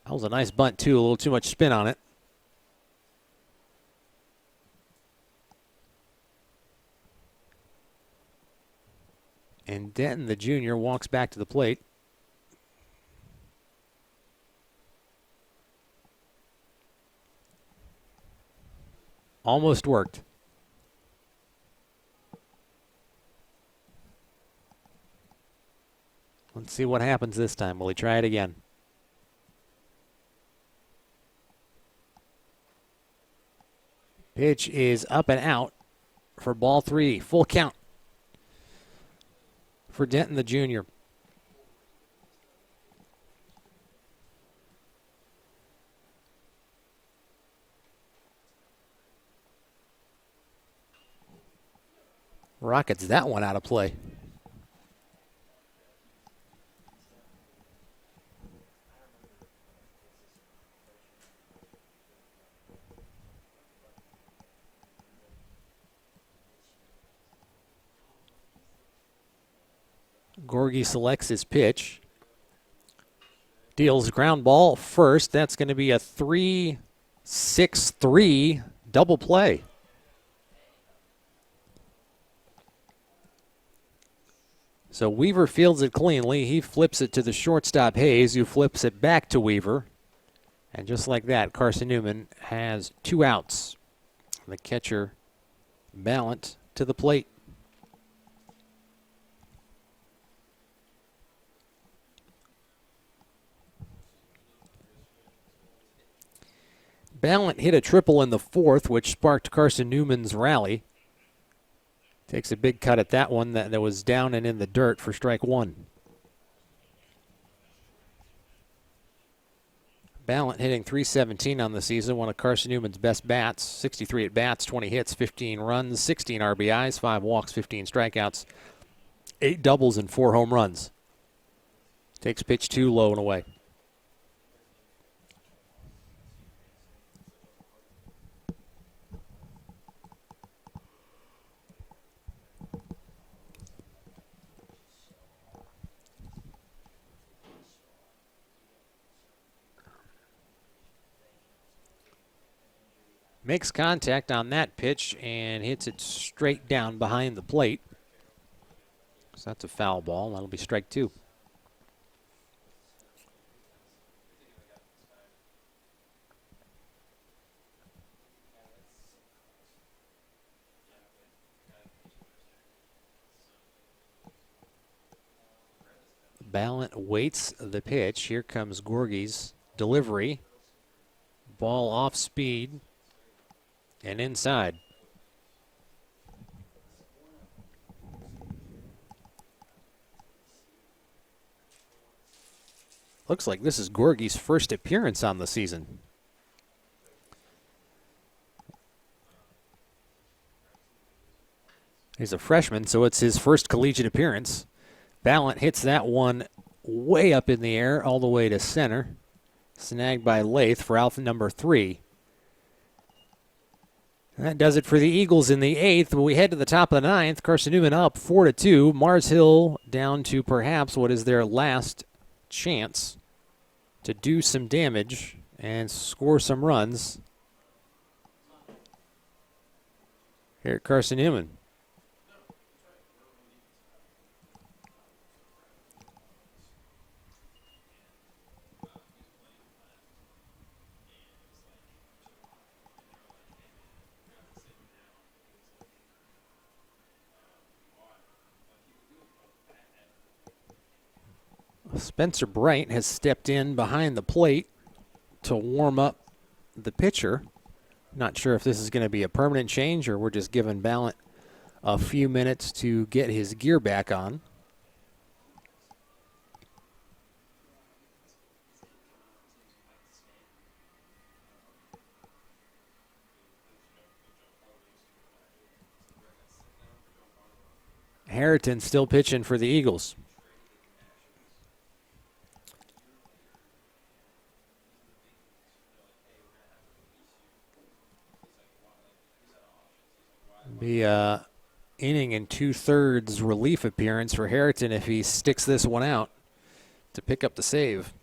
That was a nice bunt, too. A little too much spin on it. And Denton, the junior, walks back to the plate. Almost worked. Let's see what happens this time. Will he try it again? Pitch is up and out for ball 3. Full count for Denton, the junior. Rockets that one out of play. Gorgie selects his pitch. Deals ground ball first. That's going to be a 3-6-3 double play. So Weaver fields it cleanly. He flips it to the shortstop, Hayes, who flips it back to Weaver. And just like that, Carson-Newman has 2 outs. The catcher, Ballant, to the plate. Ballant hit a triple in the 4th, which sparked Carson-Newman's rally. Takes a big cut at that one that was down and in the dirt for strike 1. Ballant hitting .317 on the season, one of Carson-Newman's best bats. 63 at bats, 20 hits, 15 runs, 16 RBIs, 5 walks, 15 strikeouts, 8 doubles, and 4 home runs. Takes pitch 2 low and away. Makes contact on that pitch and hits it straight down behind the plate. So that's a foul ball. That'll be strike 2. Ballant waits the pitch. Here comes Gorgie's delivery. Ball off speed and inside. Looks like this is Gorgie's first appearance on the season. He's a freshman, so it's his first collegiate appearance. Ballant hits that one way up in the air, all the way to center. Snagged by Lath for out number 3. That does it for the Eagles in the 8th. When we head to the top of the 9th, Carson-Newman up 4-2. Mars Hill down to perhaps what is their last chance to do some damage and score some runs here at Carson-Newman. Spencer Bright has stepped in behind the plate to warm up the pitcher. Not sure if this is going to be a permanent change or we're just giving Ballant a few minutes to get his gear back on. Harrington still pitching for the Eagles. Be a inning and 2/3 relief appearance for Harrington if he sticks this one out to pick up the save.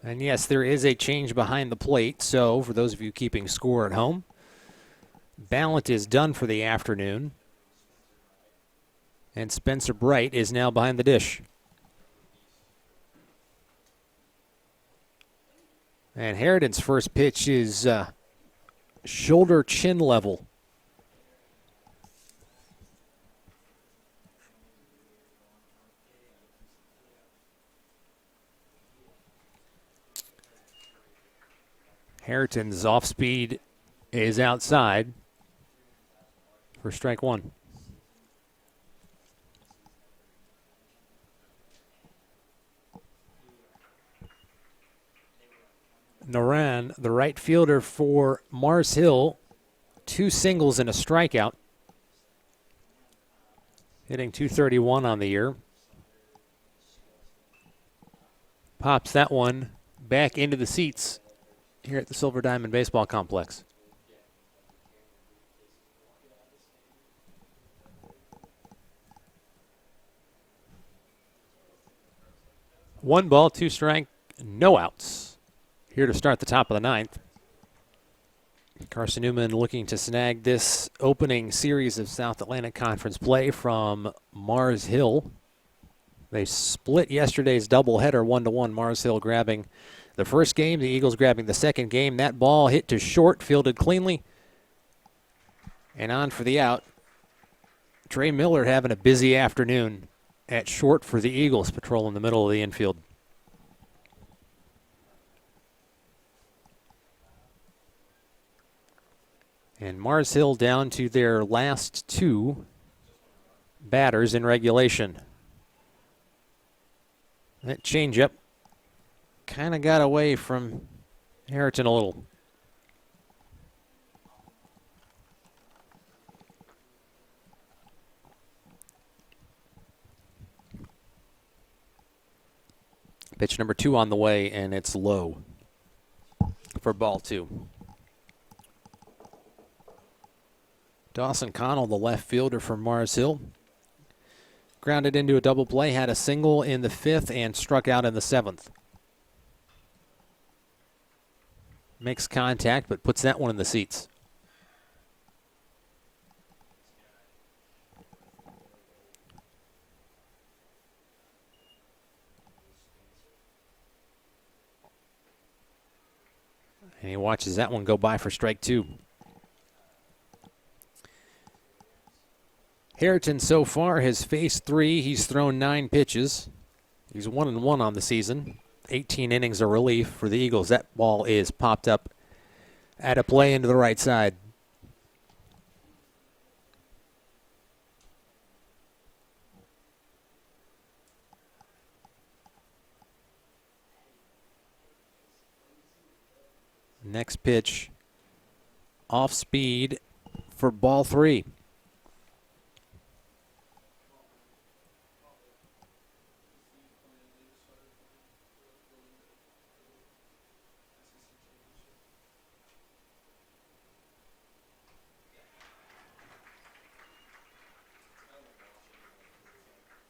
And yes, there is a change behind the plate. So for those of you keeping score at home, Ballant is done for the afternoon. And Spencer Bright is now behind the dish. And Harrington's first pitch is shoulder chin level. Harrington's off speed is outside for strike 1. Noran, the right fielder for Mars Hill, 2 singles and a strikeout. hitting .231 on the year. Pops that one back into the seats here at the Silver Diamond Baseball Complex. One ball, two strike, no outs. Here to start the top of the ninth. Carson-Newman looking to snag this opening series of South Atlantic Conference play from Mars Hill. They split yesterday's doubleheader 1-1. Mars Hill grabbing the first game, the Eagles grabbing the second game. That ball hit to short, fielded cleanly, and on for the out. Trey Miller having a busy afternoon at short for the Eagles, patrolling the middle of the infield. And Mars Hill down to their last two batters in regulation. That changeup kind of got away from Harrington a little. Pitch number 2 on the way, and it's low for ball 2. Dawson Connell, the left fielder for Mars Hill, grounded into a double play, had a single in the 5th, and struck out in the 7th. Makes contact, but puts that one in the seats. And he watches that one go by for strike 2. Harrington so far has faced 3. He's thrown 9 pitches. He's 1-1 on the season. 18 innings of relief for the Eagles. That ball is popped up at a play into the right side. Next pitch, off speed for ball 3.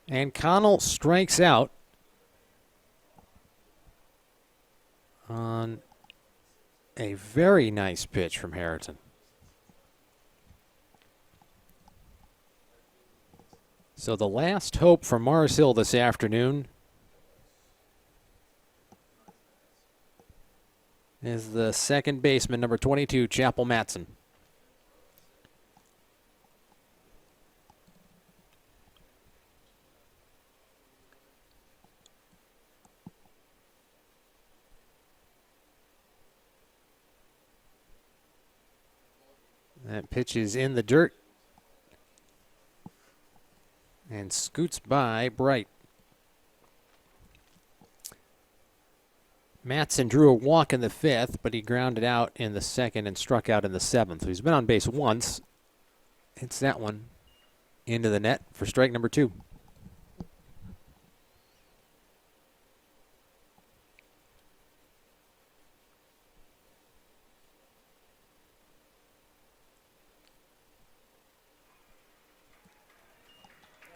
And Connell strikes out on a very nice pitch from Harrington. So the last hope for Mars Hill this afternoon is the second baseman, number 22, Chappell Matson. That pitch is in the dirt and scoots by Bright. Matson drew a walk in the 5th, but he grounded out in the 2nd and struck out in the 7th. So he's been on base once. Hits that one into the net for strike number 2.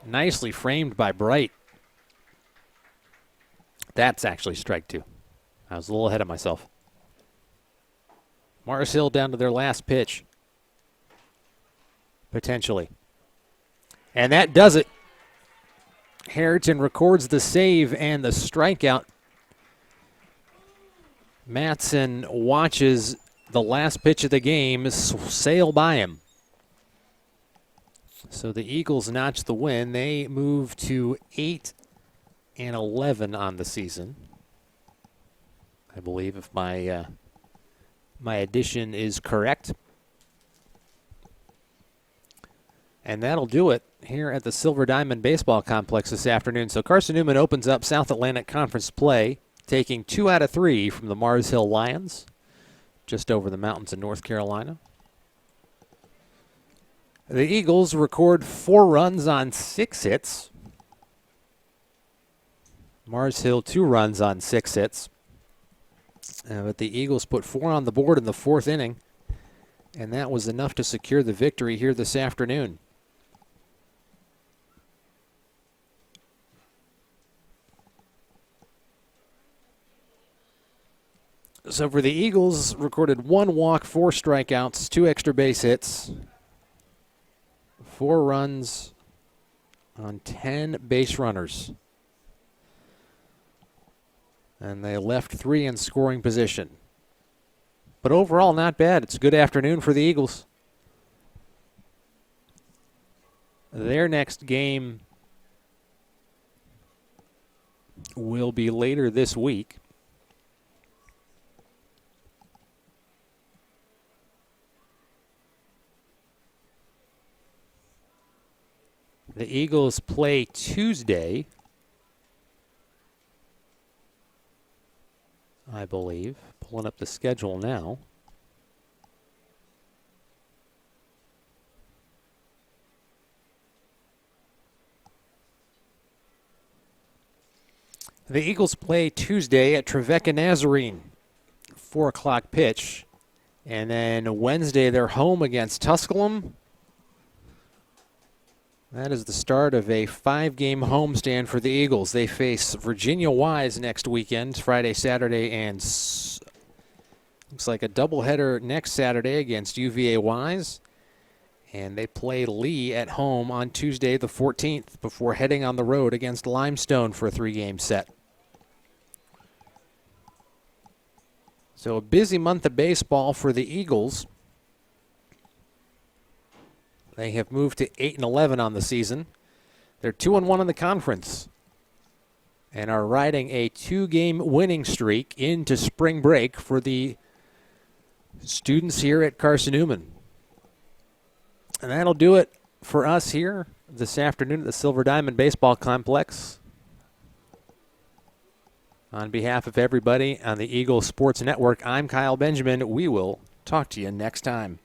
Nicely framed by Bright. That's actually strike 2. I was a little ahead of myself. Mars Hill down to their last pitch. Potentially. And that does it. Harrington records the save and the strikeout. Matson watches the last pitch of the game sail by him. So the Eagles notch the win. They move to 8-11 on the season, I believe, if my addition is correct. And that'll do it here at the Silver Diamond Baseball Complex this afternoon. So Carson-Newman opens up South Atlantic Conference play, taking 2 out of 3 from the Mars Hill Lions, just over the mountains in North Carolina. The Eagles record 4 runs on 6 hits. Mars Hill 2 runs on 6 hits. But the Eagles put 4 on the board in the 4th inning, and that was enough to secure the victory here this afternoon. So for the Eagles, recorded 1 walk, 4 strikeouts, 2 extra base hits, 4 runs on 10 base runners. And they left 3 in scoring position. But overall, not bad. It's a good afternoon for the Eagles. Their next game will be later this week. The Eagles play Tuesday, I believe. Pulling up the schedule now. The Eagles play Tuesday at Trevecca Nazarene, 4 o'clock pitch. And then Wednesday they're home against Tusculum. That is the start of a 5-game homestand for the Eagles. They face Virginia Wise next weekend, Friday, Saturday, and looks like a doubleheader next Saturday against UVA Wise. And they play Lee at home on Tuesday the 14th before heading on the road against Limestone for a 3-game set. So a busy month of baseball for the Eagles. They have moved to 8-11 on the season. They're 2-1 in the conference and are riding a 2-game winning streak into spring break for the students here at Carson-Newman. And that'll do it for us here this afternoon at the Silver Diamond Baseball Complex. On behalf of everybody on the Eagles Sports Network, I'm Kyle Benjamin. We will talk to you next time.